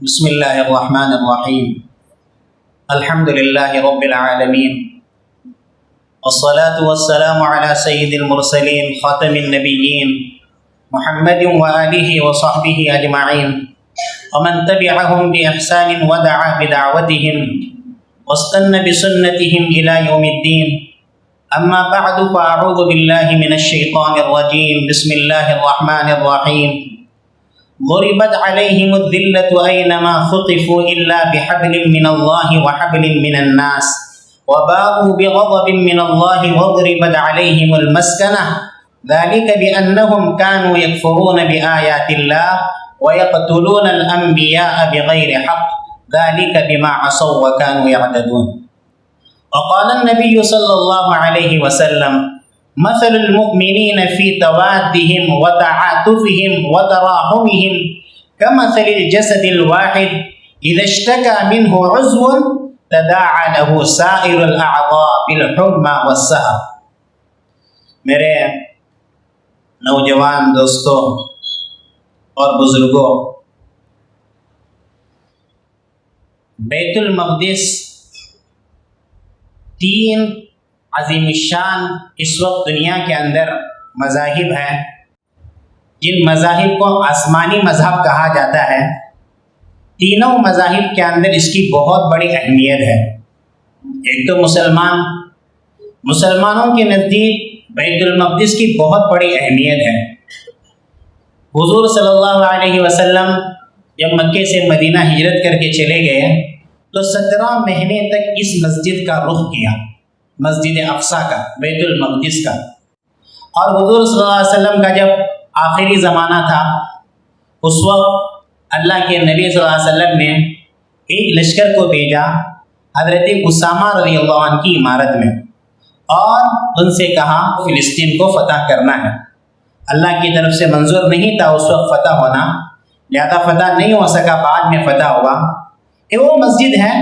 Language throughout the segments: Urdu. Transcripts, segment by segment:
بسم اللہ الرحمن الرحیم الحمد للہ رب العالمین والصلاة والسلام على سید المرسلین خاتم النبیین محمد وآلہ وصحبہ اجمعین ومن تبعهم بإحسان ودعا بدعوتهم واستنى بسنتهم إلى يوم الدين اما بعد فاعوذ باللہ من الشیطان الرجیم بسم اللہ الرحمن الرحیم ضربت علیہم الذلة اینما ثقفوا الا بحبل من اللہ وحبل من الناس وباءوا بغضب من اللہ وضربت علیہم المسکنہ ذلك بأنهم كانوا يكفرون بآيات الله ويقتلون الأنبياء بغير حق ذلك بما عصوا وكانوا يعتدون. وقال النبي صلى الله عليه وسلم مثل المؤمنين في توادهم وتعاطفهم وتراحمهم كمثل الجسد الواحد إذا اشتكى منه عضو تداعى له سائر الأعضاء بالحمى والسهر. میرے نوجوان دوستوں اور بزرگوں، بیت المقدس تین عظیم الشان اس وقت دنیا کے اندر مذاہب ہیں جن مذاہب کو آسمانی مذہب کہا جاتا ہے. تینوں مذاہب کے اندر اس کی بہت بڑی اہمیت ہے. ایک تو مسلمانوں کے نزدیک بیت المقدس کی بہت بڑی اہمیت ہے. حضور صلی اللہ علیہ وسلم جب مکے سے مدینہ ہجرت کر کے چلے گئے تو 17 مہینے تک اس مسجد کا رخ کیا، مسجد اقصیٰ کا، بیت المقدس کا. اور حضور صلی اللہ علیہ وسلم کا جب آخری زمانہ تھا اس وقت اللہ کے نبی صلی اللہ علیہ وسلم نے ایک لشکر کو بھیجا حضرت اسامہ رضی اللہ عنہ کی عمارت میں، اور ان سے کہا فلسطین کو فتح کرنا ہے. اللہ کی طرف سے منظور نہیں تھا اس وقت فتح ہونا، لہذا فتح نہیں ہو سکا، بعد میں فتح ہوا. یہ وہ مسجد ہے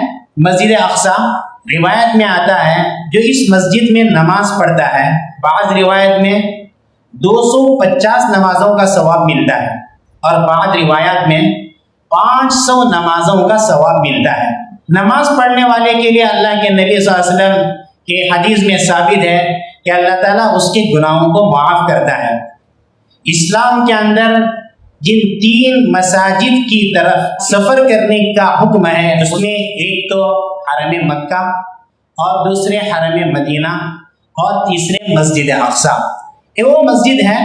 مسجد اقصیٰ. روایت میں آتا ہے جو اس مسجد میں نماز پڑھتا ہے، بعض روایت میں 250 نمازوں کا ثواب ملتا ہے، اور بعض روایات میں 500 نمازوں کا ثواب ملتا ہے. نماز پڑھنے والے کے لیے اللہ کے نبی صلی اللہ علیہ وسلم کے حدیث میں ثابت ہے کہ اللہ تعالیٰ اس کے گناہوں کو معاف کرتا ہے. اسلام کے اندر جن 3 مساجد کی طرف سفر کرنے کا حکم ہے اس میں ایک تو حرم مکہ، اور دوسرے حرم مدینہ، اور تیسرے مسجد اقصیٰ. یہ وہ مسجد ہے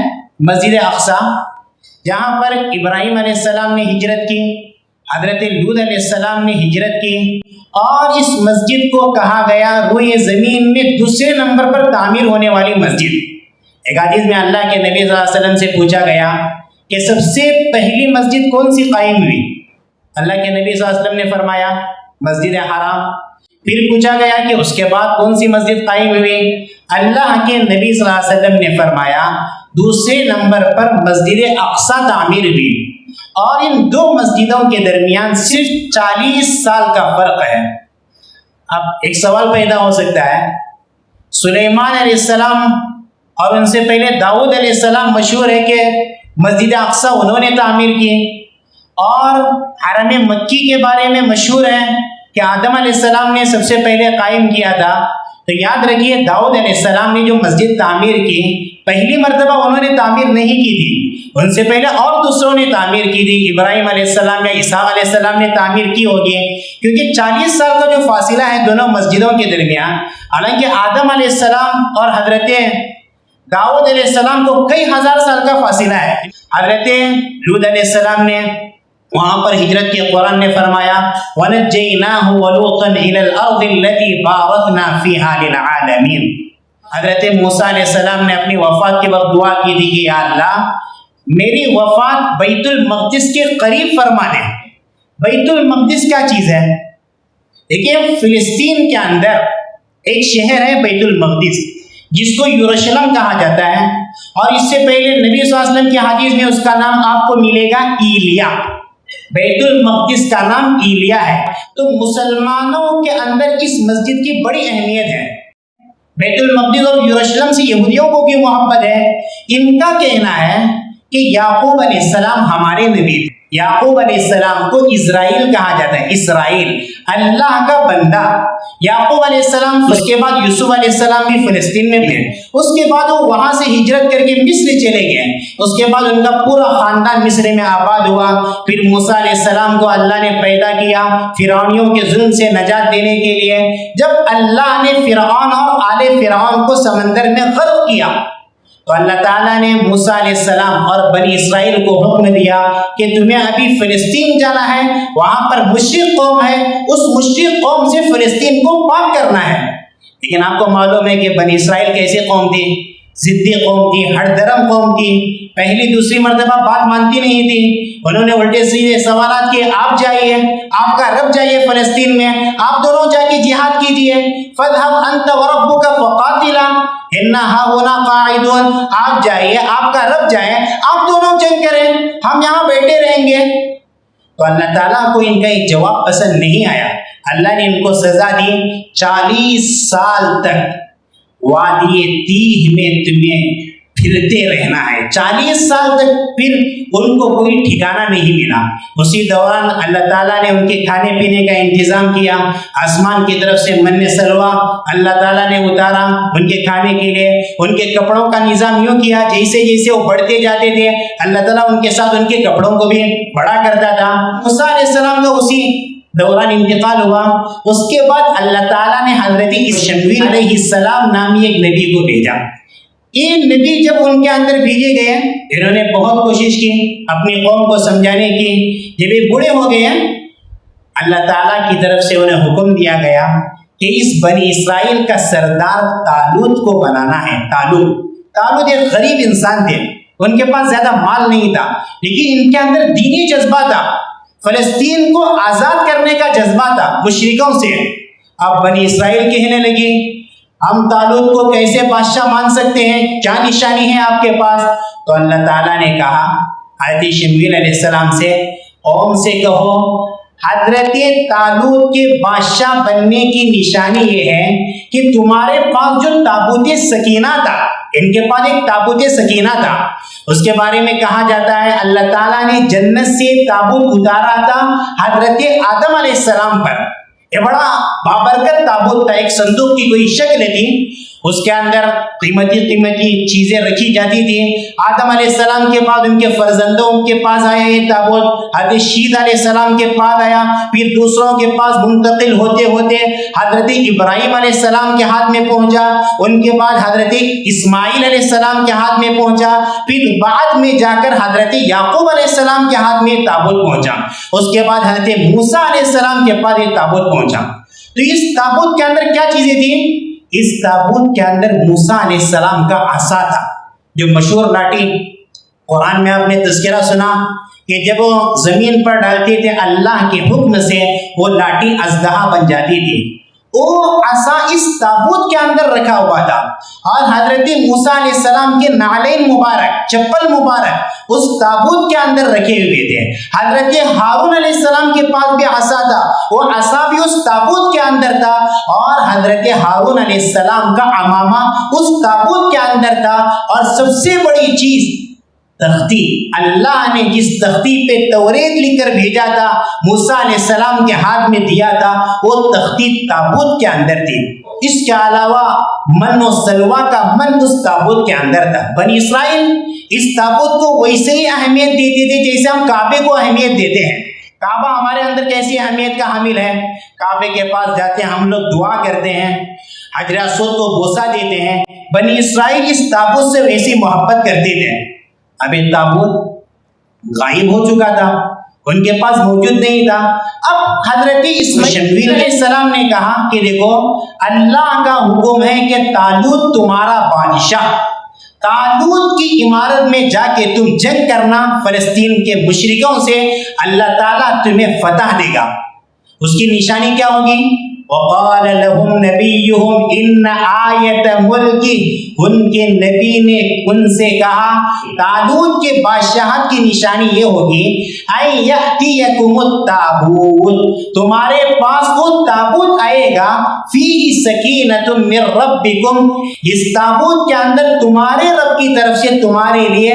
مسجد اقصیٰ جہاں پر ابراہیم علیہ السلام نے ہجرت کی، حضرت لوط علیہ السلام نے ہجرت کی، اور اس مسجد کو کہا گیا روئے زمین میں دوسرے نمبر پر تعمیر ہونے والی مسجد. ایک حدیث میں اللہ کے نبی صلی اللہ علیہ وسلم سے پوچھا گیا کہ سب سے پہلی مسجد کون سی قائم ہوئی؟ اللہ کے نبی صلی اللہ علیہ وسلم نے فرمایا مسجد حرام. پھر پوچھا گیا کہ اس کے بعد کون سی مسجد قائم ہوئی؟ اللہ کے نبی صلی اللہ علیہ وسلم نے فرمایا دوسرے نمبر پر مسجد اقصیٰ تعمیر ہوئی. اور ان 2 مسجدوں کے درمیان صرف 40 سال کا فرق ہے. اب ایک سوال پیدا ہو سکتا ہے، سلیمان علیہ السلام اور ان سے پہلے داؤد علیہ السلام مشہور ہے کہ مسجد اقصیٰ انہوں نے تعمیر کی، اور حرم مکی کے بارے میں مشہور ہے کہ آدم علیہ السلام نے سب سے پہلے قائم کیا تھا. تو یاد رکھیے داؤد علیہ السلام نے جو مسجد تعمیر کی پہلی مرتبہ انہوں نے تعمیر نہیں کی تھی، ان سے پہلے اور دوسروں نے تعمیر کی تھی. ابراہیم علیہ السلام یا عیسیٰ علیہ السلام نے تعمیر کی ہوگی، کیونکہ 40 سال کا جو فاصلہ ہے دونوں مسجدوں کے درمیان. حالانکہ آدم علیہ السلام اور حضرت داؤد علیہ السلام کو کئی ہزار سال کا فاصلہ ہے. حضرت لوط علیہ السلام نے وہاں پر ہجرت کی، قرآن نے فرمایا وَنَجَّيْنَاهُ وَلُوطًا إِلَى الْأَرْضِ الَّتِي بَارَكْنَا فِيهَا لِلْعَالَمِينَ. حضرت موسیٰ علیہ السلام نے اپنی وفات کے وقت دعا کی تھی کہ یا اللہ میری وفات بیت المقدس کے قریب فرما دے. بیت المقدس کیا چیز ہے؟ دیکھیے فلسطین کے اندر ایک شہر ہے بیت المقدس جس کو یروشلم کہا جاتا ہے، اور اس سے پہلے نبی صلی اللہ علیہ وسلم کی حدیث میں اس کا نام آپ کو ملے گا ایلیا. بیت المقدس کا نام ایلیا ہے. تو مسلمانوں کے اندر اس مسجد کی بڑی اہمیت ہے. بیت المقدس اور یروشلم سے یہودیوں کو بھی محبت ہے. ان کا کہنا ہے کہ یعقوب علیہ السلام ہمارے نبی تھے. یعقوب علیہ السلام کو اسرائیل کہا جاتا ہے. اسرائیل اللہ کا بندہ. یعقوب علیہ السلام، اس کے بعد یوسف علیہ السلام بھی فلسطین میں تھے. اس کے بعد وہ وہاں سے ہجرت کر کے مصر چلے گئے. اس کے بعد ان کا پورا خاندان مصر میں آباد ہوا. پھر موسیٰ علیہ السلام کو اللہ نے پیدا کیا فرعونیوں کے ظلم سے نجات دینے کے لیے. جب اللہ نے فرعون اور آل فرعون کو سمندر میں غرق کیا تو اللہ تعالیٰ نے موسیٰ علیہ السلام اور بنی اسرائیل کو حکم دیا کہ تمہیں ابھی فلسطین جانا ہے. وہاں پر مشرک قوم ہے، اس مشرک قوم سے فلسطین کو پاک کرنا ہے. لیکن آپ کو معلوم ہے کہ بنی اسرائیل کیسی قوم تھی؟ ضدی قوم تھی، ہٹ درم قوم تھی. پہلی دوسری مرتبہ بات مانتی نہیں تھی. انہوں نے الٹے سیدھے سوالات کیے. آپ جائیے، آپ کا رب جائیے فلسطین میں، آپ دونوں جا کے جہاد کیجیے. فَاذْهَبْ أَنْتَ وَرَبُّكَ فَقَاتِلَا إِنَّا هَاهُنَا قَاعِدُونَ. آپ جائیے، آپ کا رب جائے، آپ دونوں جنگ کریں، ہم یہاں بیٹھے رہیں گے. تو اللہ تعالیٰ کو ان کا ایک جواب پسند نہیں آیا. اللہ نے ان کو سزا دی. 40 سال تک وادی تیہ میں تمہیں پھرتے رہنا ہے. 40 سال تک پھر ان کو کوئی ٹھکانہ نہیں ملا. اسی دوران اللہ تعالیٰ نے ان کے کھانے پینے کا انتظام کیا. آسمان کی طرف سے من سلوا اللہ تعالیٰ نے اتارا ان کے کھانے کے لیے. ان کے کپڑوں کا نظام یوں کیا جیسے جیسے وہ بڑھتے جاتے تھے اللہ تعالیٰ ان کے ساتھ ان کے کپڑوں کو بھی بڑا کرتا تھا. موسیٰ علیہ السلام کا اسی دوران انتقال ہوا. اس کے بعد اللہ تعالیٰ نے حضرت شمویل علیہ السلام نامی ایک نبی کو بھیجا. یہ نبی جب ان کے اندر بھیجے گئے، انہوں نے بہت کوشش کی اپنی قوم کو سمجھانے کی. جب یہ بوڑھے ہو گئے اللہ تعالیٰ کی طرف سے انہیں حکم دیا گیا کہ اس بنی اسرائیل کا سردار طالوت کو بنانا ہے. طالوت ایک غریب انسان تھے، ان کے پاس زیادہ مال نہیں تھا، لیکن ان کے اندر دینی جذبہ تھا. فلسطین کو آزاد کرنے کا جذبہ تھا مشرکوں سے. اب بنی اسرائیل کہنے لگی ہم طالوت کو کیسے بادشاہ مان سکتے ہیں، کیا نشانی ہے آپ کے پاس؟ تو اللہ تعالیٰ نے کہا حضرت شمویل علیہ السلام سے، قوم سے کہو حضرت طالوت کے بادشاہ بننے کی نشانی یہ ہے کہ تمہارے پاس جو تابوت سکینہ تھا، ان کے پاس ایک تابوت سکینہ تھا، اس کے بارے میں کہا جاتا ہے اللہ تعالیٰ نے جنت سے تابوت اتارا تھا حضرت آدم علیہ السلام پر. یہ بڑا بابرکت تابوت تھا، ایک صندوق کی کوئی شکل تھی، اس کے اندر قیمتی چیزیں رکھی جاتی تھی. آدم علیہ السلام کے بعد ان کے فرزندوں کے پاس آیا یہ تابوت، حضرت شیت علیہ السلام کے پاس آیا، پھر دوسروں کے پاس منتقل ہوتے ہوتے حضرت ابراہیم علیہ السلام کے ہاتھ میں پہنچا، ان کے بعد حضرت اسماعیل علیہ السلام کے ہاتھ میں پہنچا، پھر بعد میں جا کر حضرت یعقوب علیہ السلام کے ہاتھ میں تابوت پہنچا. اس کے بعد حضرت موسیٰ علیہ السلام کے پاس یہ تابوت پہنچا. تو اس تابوت کے اندر کیا چیزیں تھیں؟ اس تابوت کے اندر موسیٰ علیہ السلام کا عصا تھا، جو مشہور لاٹھی. قرآن میں آپ نے تذکرہ سنا کہ جب وہ زمین پر ڈالتے تھے اللہ کے حکم سے وہ لاٹھی اژدہا بن جاتی تھی. وہ عصا اس تابوت کے اندر رکھا ہوا تھا، اور حضرت موسیٰ علیہ السلام کے نعلین مبارک، چپل مبارک اس تابوت کے اندر رکھے ہوئے تھے. حضرت ہارون علیہ السلام کے پاس بھی عصا تھا، وہ عصا بھی اس تابوت کے اندر تھا، اور حضرت ہارون علیہ السلام کا عمامہ اس تابوت کے اندر تھا. اور سب سے بڑی چیز تختی، اللہ نے جس تختی پہ توریت لکھ کر بھیجا تھا موسیٰ علیہ السلام کے ہاتھ میں دیا تھا، وہ تختی تابوت کے اندر تھی. اس کے علاوہ من و سلوا کا من اس تابوت کے اندر تھا. بنی اسرائیل اس تابوت کو ویسے ہی اہمیت دیتے تھے جیسے ہم کعبے کو اہمیت دیتے ہیں. کعبہ ہمارے اندر کیسی اہمیت کا حامل ہے؟ کعبے کے پاس جاتے ہیں ہم لوگ دعا کرتے ہیں، حجر اسود کو بوسہ دیتے ہیں. بنی اسرائیل اس تابوت سے ویسی محبت کرتے تھے. اب یہ تابوت غائب ہو چکا تھا، ان کے پاس موجود نہیں تھا. اب حضرت شمویل علیہ السلام نے کہا کہ دیکھو اللہ کا حکم ہے کہ طالوت تمہارا بادشاہ، طالوت کی عمارت میں جا کے تم جنگ کرنا فلسطین کے مشرکوں سے، اللہ تعالیٰ تمہیں فتح دے گا. اس کی نشانی کیا ہوگی؟ وقال لهم نبيهم ان آیت ملکی، ان کے نبی نے ان سے کہا طالوت کے بادشاہت کی نشانی یہ ہوگی ان یأتیکم التابوت، تمہارے پاس وہ تابوت آئے گا، فیہ سکینۃ من ربکم، اس تابوت کے اندر تمہارے رب کی طرف سے تمہارے لیے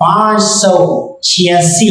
586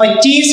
25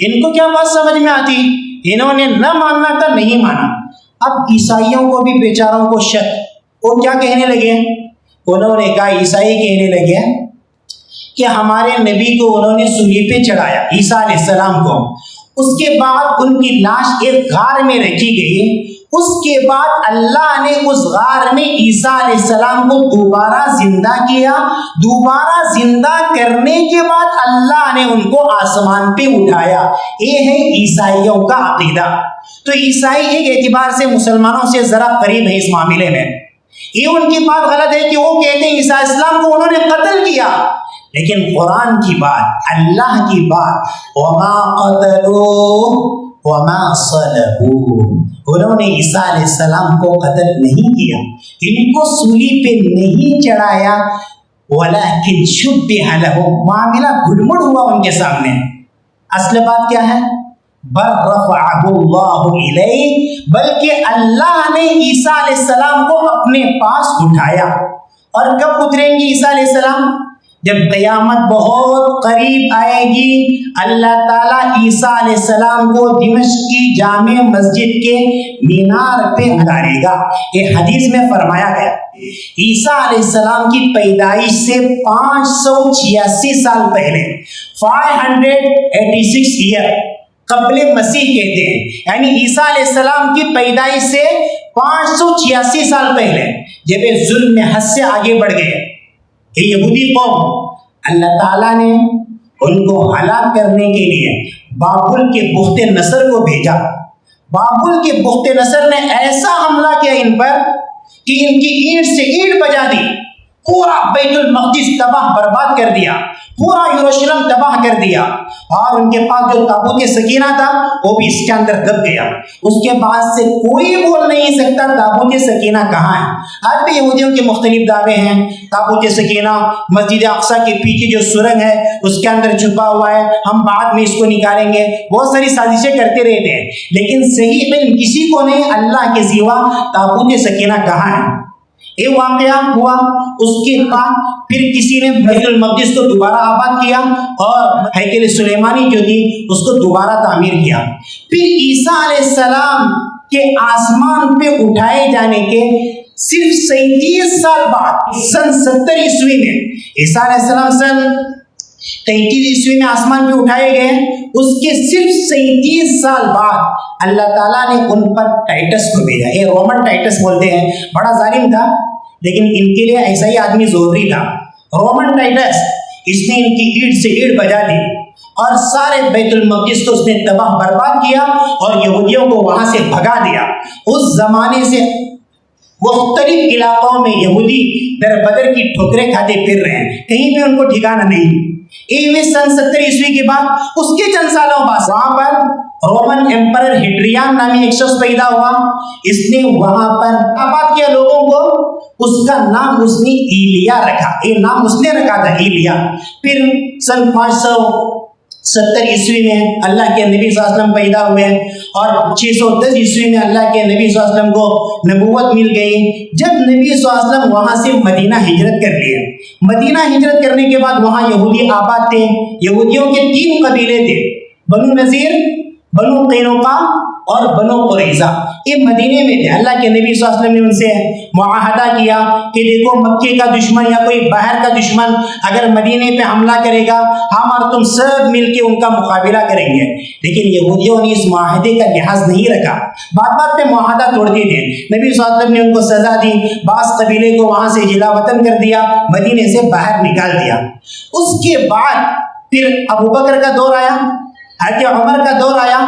ان کو کیا بات سمجھ میں آتی؟ انہوں نے نہ ماننا تھا، نہیں مانا۔ اب عیسائیوں کو بھی بیچاروں کو شک، وہ کیا کہنے لگے؟ انہوں نے کہا، عیسائی کہنے لگے کہ ہمارے نبی کو انہوں نے صلیب پہ چڑھایا، عیسیٰ علیہ السلام کو، اس کے بعد ان کی لاش ایک غار میں رکھی گئی، اس کے بعد اللہ نے اس غار میں عیسیٰ علیہ السلام کو دوبارہ زندہ کیا، دوبارہ زندہ کرنے کے بعد اللہ نے ان کو آسمان پہ اٹھایا۔ یہ ہے عیسائیوں کا عقیدہ۔ تو عیسائی ایک اعتبار سے مسلمانوں سے ذرا قریب ہے اس معاملے میں۔ یہ ان کی بات غلط ہے کہ وہ کہتے ہیں عیسیٰ علیہ السلام کو انہوں نے قتل کیا، لیکن قرآن کی بات، اللہ کی بات، وما قتلوه وما صلبوه، انہوں نے عیسیٰ علیہ السلام کو قتل نہیں کیا، ان کو صلیب پہ نہیں چڑھایا، ولکن شبہ لهم، معاملہ گڑبڑ ہوا ان کے سامنے۔ اصل بات کیا ہے؟ بل رفعہ اللہ الیہ، بلکہ اللہ نے عیسیٰ علیہ السلام کو اپنے پاس اٹھایا۔ اور کب اتریں گے عیسیٰ علیہ السلام؟ جب قیامت بہت قریب آئے گی، اللہ تعالیٰ عیسیٰ علیہ السلام کو دمشق کی جامع مسجد کے مینار پہ اتارے گا۔ یہ حدیث میں فرمایا گیا عیسیٰ علیہ السلام کی پیدائش سے 586 سال پہلے، 586 ایئر قبل مسیح کہتے ہیں، یعنی عیسیٰ علیہ السلام کی پیدائش سے 586 سال پہلے جب یہ ظلم میں حد سے آگے بڑھ گئے، یہ یہودی قوم، اللہ تعالیٰ نے ان کو ہلاک کرنے کے لیے بابل کے بخت نصر کو بھیجا۔ بابل کے بخت نصر نے ایسا حملہ کیا ان پر کہ ان کی اینٹ سے اینٹ بجا دی، پورا بیت المقدس تباہ برباد کر دیا، پورا یروشلم تباہ کر دیا، اور ان کے پاس جو تابوت سکینہ تھا وہ بھی اس کے اندر دب گیا۔ اس کے بعد سے کوئی بول نہیں سکتا تابوت سکینہ کہاں ہے۔ آج بھی یہودیوں کے مختلف دعوے ہیں، تابوت سکینہ مسجد اقصیٰ کے پیچھے جو سرنگ ہے اس کے اندر چھپا ہوا ہے، ہم بعد میں اس کو نکالیں گے، بہت ساری سازشیں کرتے رہتے ہیں، لیکن صحیح علم کسی کو نہیں اللہ کے سوا تابوت سکینہ کہاں ہے۔ یہ واقعہ ہوا، اس کے بعد پھر کسی نے بیت المقدس کو دوبارہ آباد کیا اور ہیکل سلیمانی جو تھی اس کو دوبارہ تعمیر کیا۔ پھر عیسیٰ علیہ السلام کے آسمان پہ اٹھائے جانے کے صرف 37 سال بعد، سن 70 عیسوی میں عیسیٰ علیہ السلام سن 33 عیسوی میں آسمان پہ اٹھائے گئے، اس کے صرف 37 سال بعد اللہ تعالیٰ نے ان پر ٹائٹس کو بھیجا۔ یہ رومن ٹائٹس بولتے ہیں، بڑا ظالم تھا لیکن ان کے لیے ایسا ہی آدمی ضروری تھا۔ رومن ٹائٹس، اس نے ان کی اینٹ سے اینٹ بجا دی اور سارے بیت المقدس کو اس نے تباہ برباد کیا اور یہودیوں کو وہاں سے بھگا دیا۔ اس زمانے سے مختلف علاقوں میں یہودی در بدر کی ٹھوکریں کھاتے پھر رہے ہیں، کہیں پہ ان کو ٹھکانہ نہیں۔ سن 70 عیسوی کے بعد اس کے چند سالوں بعد وہاں پر رومن ایمپرر ہیڈریان نامی ایک شخص پیدا ہوا، اس نے وہاں پر آباد کیا لوگوں کو، اس کا نام اس نے ایلیا رکھا، یہ نام اس نے رکھا تھا ایلیا۔ پھر سن 570 عیسوی میں اللہ کے نبی صلی اللہ علیہ وسلم پیدا ہوئے اور 610 عیسوی میں اللہ کے نبی صلی اللہ علیہ وسلم کو نبوت مل گئی۔ جب نبی صلی اللہ علیہ وسلم وہاں سے مدینہ ہجرت کر لیے، مدینہ ہجرت کرنے کے بعد وہاں یہودی آباد تھے۔ یہودیوں کے 3 قبیلے تھے، بنو نذیر، بنو قینوقا اور بنو قریظہ، یہ مدینے میں تھے۔ اللہ کے نبی صلی اللہ علیہ وسلم نے ان سے معاہدہ کیا کہ دیکھو مکے کا دشمن یا کوئی باہر کا دشمن اگر مدینے پہ حملہ کرے گا، ہم اور تم سب مل کے ان کا مقابلہ کریں گے۔ لیکن یہودیوں نے اس معاہدے کا لحاظ نہیں رکھا، بات بات پہ معاہدہ توڑتے تھے۔ نبی صلی اللہ علیہ وسلم نے ان کو سزا دی، بعض قبیلے کو وہاں سے جلا وطن کر دیا، مدینے سے باہر نکال دیا۔ اس کے بعد پھر ابو بکر کا دور آیا، حضرت عمر کا دور آیا۔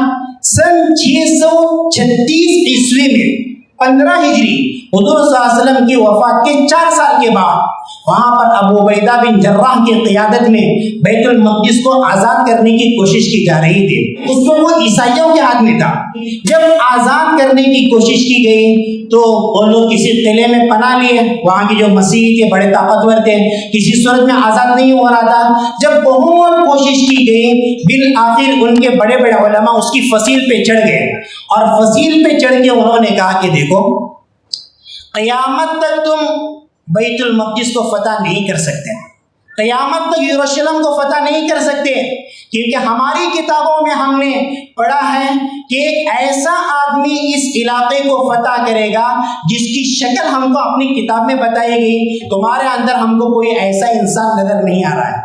سن 636 عیسوی میں 15 ہجری حضور صلی اللہ علیہ وسلم کی وفات کے 4 سال کے بعد وہاں پر ابو عبیدہ بن جراح کی قیادت میں بیت المقدس کو آزاد کرنے کی کوشش کی جا رہی تھی۔ اس کو وہ عیسائیوں کے ہاتھ میں تھا۔ جب آزاد کرنے کی کوشش کی گئی تو وہ لوگ کسی قلعے میں پناہ لیے، وہاں کے جو مسیحی تھے بڑے طاقتور تھے، کسی صورت میں آزاد نہیں ہو رہا تھا۔ جب بہت کوشش کی گئی، بالآخر ان کے بڑے بڑے علماء اس کی فصیل پہ چڑھ گئے اور فصیل پہ چڑھ کے انہوں نے کہا کہ دیکھو قیامت تک تم بیت المقدس کو فتح نہیں کر سکتے، قیامت تک یروشلم کو فتح نہیں کر سکتے، کیونکہ ہماری کتابوں میں ہم نے پڑھا ہے کہ ایک ایسا آدمی اس علاقے کو فتح کرے گا جس کی شکل ہم کو اپنی کتاب میں بتائی گئی، تمہارے اندر ہم کو کوئی ایسا انسان نظر نہیں آ رہا ہے۔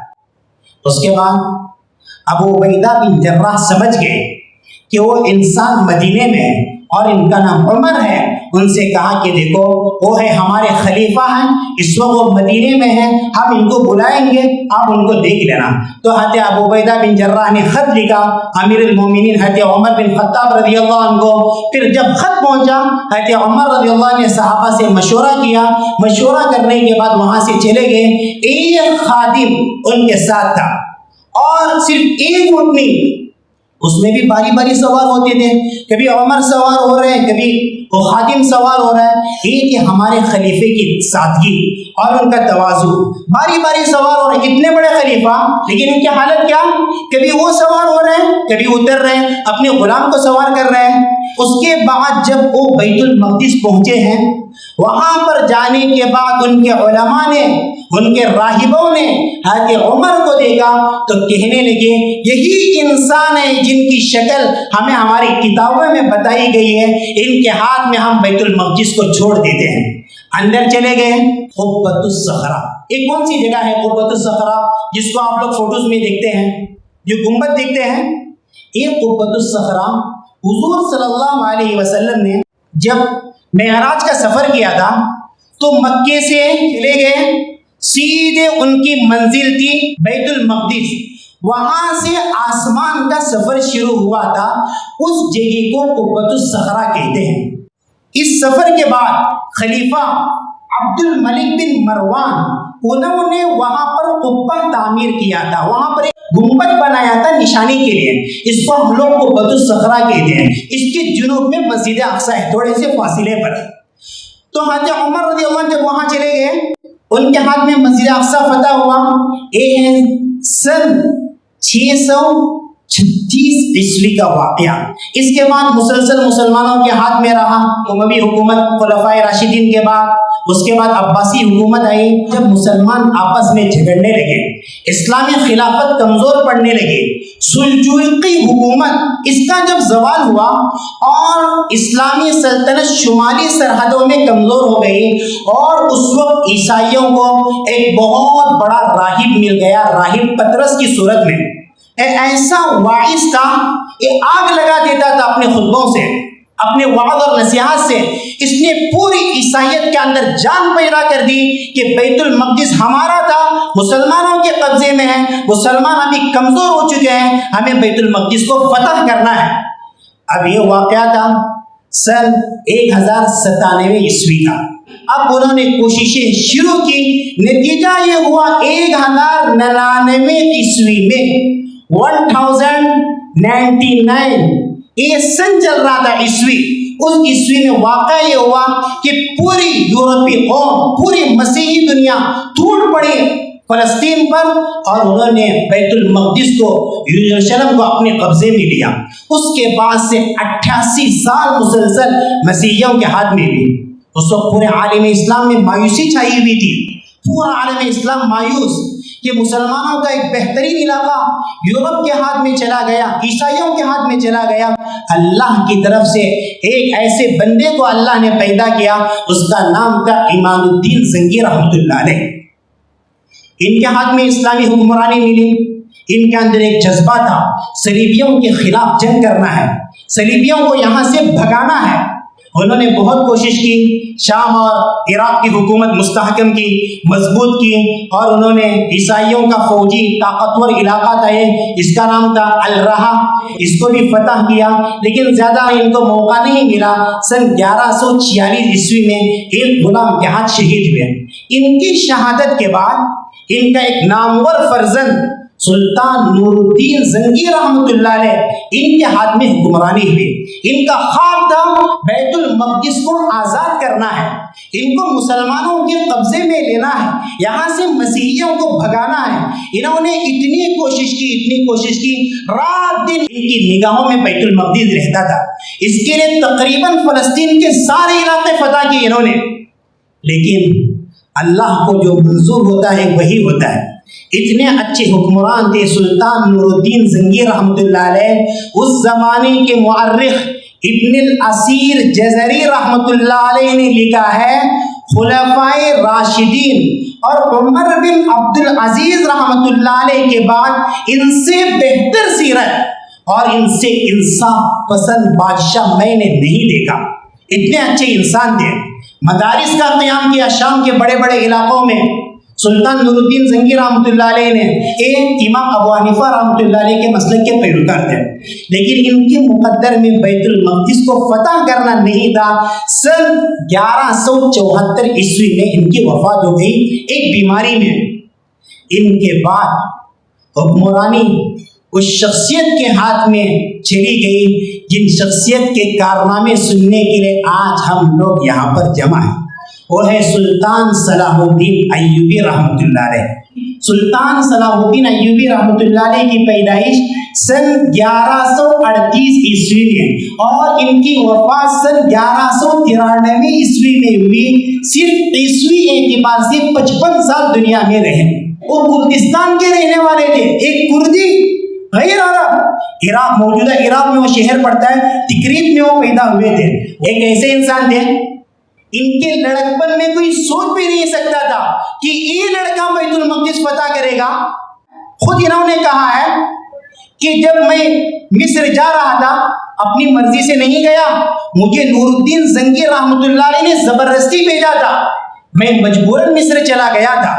اس کے بعد ابو عبیدہ بن جراح سمجھ گئے کہ وہ انسان مدینے میں ہے اور ان کا نام عمر ہے۔ ان سے کہا کہ دیکھو وہ ہے ہمارے خلیفہ ہیں، اس وقت وہ مدینے میں ہیں، ہم ان کو بلائیں گے، آپ ان کو دیکھ لینا۔ تو حضرت ابو عبیدہ بن جراح نے خط لکھا امیر المومنین حضرت عمر بن خطاب رضی اللہ عنہ کو۔ پھر جب خط پہنچا، حضرت عمر رضی اللہ عنہ نے صحابہ سے مشورہ کیا، مشورہ کرنے کے بعد وہاں سے چلے گئے۔ ایک خادم ان کے ساتھ تھا اور صرف ایک اونٹنی، اس میں بھی باری باری سوار ہوتے تھے، کبھی عمر سوار ہو رہے ہیں، کبھی وہ خادم سوار ہو رہا ہے۔ یہ کہ ہمارے خلیفے کی سادگی اور ان کا تواضع، باری باری سوار ہو رہے ہیں، اتنے بڑے خلیفہ، لیکن ان کی حالت کیا، کبھی وہ سوار ہو رہے ہیں، کبھی اتر رہے ہیں، اپنے غلام کو سوار کر رہے ہیں۔ اس کے بعد جب وہ بیت المقدس پہنچے ہیں، وہاں پر جانے کے بعد ان کے علماء نے، ان کے راہبوں نے حضرت عمر کو دیکھا تو کہنے لگے یہی انسان ہے جن کی شکل ہمیں ہماری کتابوں میں بتائی گئی ہے، ان کے ہاتھ میں ہم بیت المقدس کو چھوڑ دیتے ہیں۔ اندر چلے گئے۔ قبۃ الصخرہ، ایک کون سی جگہ ہے قبۃ الصخرہ جس کو آپ لوگ فوٹوز میں دیکھتے ہیں، جو گنبد دیکھتے ہیں، یہ قبۃ الصخرہ حضور صلی اللہ علیہ وسلم نے جب معراج کا سفر کیا تھا تو مکے سے چلے گئے، سیدھے ان کی منزل تھی بیت المقدس، وہاں سے آسمان کا سفر شروع ہوا تھا، اس جگہ کو قبۃ الصخرہ کہتے ہیں۔ اس سفر کے بعد خلیفہ عبد الملک بن مروان، انہوں نے وہاں پر قبہ تعمیر کیا تھا، وہاں پر ایک گنبد بنایا تھا نشانی کے لیے، اس کو ہم لوگ قبۃ الصخرہ کہتے ہیں۔ اس کے جنوب میں مسجد اقصی ہے، تھوڑے سے فاصلے پر۔ تو حضرت عمر رضی اللہ عنہ جب وہاں چلے گئے، ان کے ہاتھ میں مسجد اقصی فتح ہوا۔ سن 636 عیسوی کا واقعہ۔ اس کے بعد مسلسل مسلمانوں کے ہاتھ میں رہا، اموی حکومت خلفائے راشدین کے بعد، اس کے بعد عباسی حکومت آئی۔ جب مسلمان آپس میں جھگڑنے لگے، اسلامی خلافت کمزور پڑنے لگے، سلجوقی حکومت اس کا جب زوال ہوا اور اسلامی سلطنت شمالی سرحدوں میں کمزور ہو گئی، اور اس وقت عیسائیوں کو ایک بہت بڑا راہب مل گیا، راہب پطرس کی صورت میں، ایسا واعظ تھا کہ آگ لگا دیتا تھا اپنے خطبوں سے، اپنے وعظ اور نصیحت سے۔ اس نے پوری عیسائیت کے اندر جان پیدا کر دی کہ بیت المقدس ہمارا تھا، مسلمانوں کے قبضے میں ہے، مسلمان ابھی کمزور ہو چکے ہیں، ہمیں بیت المقدس کو فتح کرنا ہے۔ اب یہ واقعہ تھا سن 1097 عیسوی کا۔ اب انہوں نے کوششیں شروع کی، نتیجہ یہ ہوا 1099 عیسوی میں 1099 یہ سن چل رہا تھا عیسوی، اس عیسوی میں واقعہ یہ ہوا کہ پوری یورپی قوم، پوری مسیحی دنیا ٹوٹ پڑی فلسطین پر، اور انہوں نے بیت المقدس کو، یروشلم کو اپنے قبضے میں لیا۔ اس کے بعد سے 88 سال مسلسل مسیحیوں کے ہاتھ میں بھی۔ اس وقت پورے عالم اسلام میں مایوسی چھائی ہوئی تھی، پورا عالم اسلام مایوس کہ مسلمانوں کا ایک بہترین علاقہ یورپ کے ہاتھ میں چلا گیا، عیسائیوں کے ہاتھ میں چلا گیا۔ اللہ کی طرف سے ایک ایسے بندے کو اللہ نے پیدا کیا، اس کا نام تھا ایمان الدین زنگی رحمۃ اللہ علیہ۔ ان کے ہاتھ میں اسلامی حکمرانی ملی، ان کے اندر ایک جذبہ تھا، صلیبیوں کے خلاف جنگ کرنا ہے، صلیبیوں کو یہاں سے بھگانا ہے۔ انہوں نے بہت کوشش کی، شام اور عراق کی حکومت مستحکم کی، مضبوط کی، اور انہوں نے عیسائیوں کا فوجی طاقتور علاقہ تھا، اس کا نام تھا الرہا، اس کو بھی فتح کیا، لیکن زیادہ ان کو موقع نہیں ملا۔ سن 1146 عیسوی میں ایک غلام کے ہاتھ شہید ہوئے۔ ان کی شہادت کے بعد ان کا ایک نامور فرزند سلطان نور الدین زنگی رحمۃ اللہ علیہ، ان کے ہاتھ میں حکمرانی ہوئی۔ ان کا خواب تھا بیت المقدس کو آزاد کرنا ہے، ان کو مسلمانوں کے قبضے میں لینا ہے، یہاں سے مسیحیوں کو بھگانا ہے۔ انہوں نے اتنی کوشش کی، رات دن ان کی نگاہوں میں بیت المقدس رہتا تھا۔ اس کے لیے تقریباً فلسطین کے سارے علاقے فتح کیے انہوں نے، لیکن اللہ کو جو منظور ہوتا ہے وہی ہوتا ہے۔ اتنے اچھے حکمران تھے سلطان نور الدین زنگی رحمۃ اللہ علیہ. اس زمانے کے مورخ ابن الاسیر جزری رحمۃ اللہ علیہ نے لکھا ہے خلفائے راشدین اور عمر بن عبد العزیز رحمۃ اللہ علیہ کے بعد ان سے بہتر سیرت اور ان سے انصاف پسند بادشاہ میں نے نہیں دیکھا. اتنے اچھے انسان تھے. مدارس کا قیام کیا شام کے بڑے بڑے علاقوں میں. سلطان نور الدین زنگی رحمۃ اللہ علیہ نے ایک امام ابو حنیفہ رحمۃ اللہ علیہ کے مسلک کے پیروکار تھے، لیکن ان کے مقدر میں بیت المقدس کو فتح کرنا نہیں تھا. سن 1174 عیسوی میں ان کی وفات ہو گئی ایک بیماری میں. ان کے بعد حکمرانی اس شخصیت کے ہاتھ میں چلی گئی جن شخصیت کے کارنامے سننے کے لیے آج ہم لوگ یہاں پر جمع ہیں. وہ ہے سلطان صلاح الدین ایوبی رحمۃ اللہ علیہ. سلطان صلاح الدین ایوبی رحمۃ اللہ علیہ کی پیدائش سن 1138 عیسوی میں اور ان کی وفات سن 1193 عیسوی میں ہوئی. صرف عیسوی اعتبار سے 55 سال دنیا میں رہے. وہ کردستان کے رہنے والے تھے. ایک کردی غیر عرب عراق موجودہ عراق میں وہ شہر پڑتا ہے تکریت میں وہ پیدا ہوئے تھے. ایک ایسے انسان تھے ان کے لڑکپن میں کوئی سوچ بھی نہیں سکتا تھا کہ یہ لڑکا بیت المقدس فتح کرے گا. خود انہوں نے کہا ہے کہ جب میں مصر جا رہا تھا اپنی مرضی سے نہیں گیا، مجھے نور الدین زنگی رحمۃ اللہ علیہ نے زبردستی بھیجا تھا. میں مجبوراً مصر چلا گیا تھا.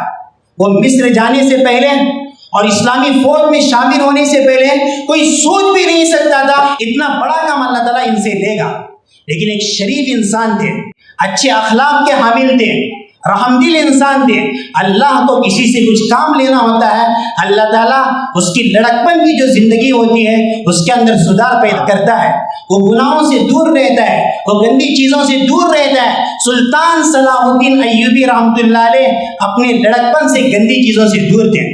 وہ مصر جانے سے پہلے اور اسلامی فوج میں شامل ہونے سے پہلے کوئی سوچ بھی نہیں سکتا تھا اتنا بڑا کام اللہ تعالیٰ ان سے لے گا. لیکن ایک شریف انسان تھے، اچھے اخلاق کے حامل تھے، رحم دل انسان تھے. اللہ کو کسی سے کچھ کام لینا ہوتا ہے، اللہ تعالیٰ اس کی لڑکپن کی جو زندگی ہوتی ہے اس کے اندر سدھار پیدا کرتا ہے. وہ گناہوں سے دور رہتا ہے، وہ گندی چیزوں سے دور رہتا ہے. سلطان صلاح الدین ایوبی رحمۃ اللہ علیہ اپنے لڑکپن سے گندی چیزوں سے دور تھے.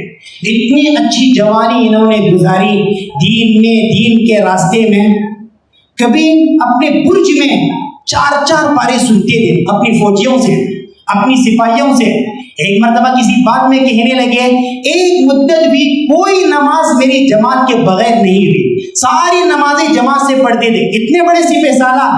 اتنی اچھی جوانی انہوں نے گزاری دین میں، دین کے راستے میں. کبھی اپنے برج میں 4 پارے سنتے تھے اپنی فوجیوں سے، اپنی سپاہیوں سے. ایک مرتبہ کسی بات میں کہنے لگے ایک مدت بھی کوئی نماز میری جماعت کے بغیر نہیں ہوئی، ساری نمازیں جماعت سے پڑھتے تھے. اتنے بڑے سپہ سالار،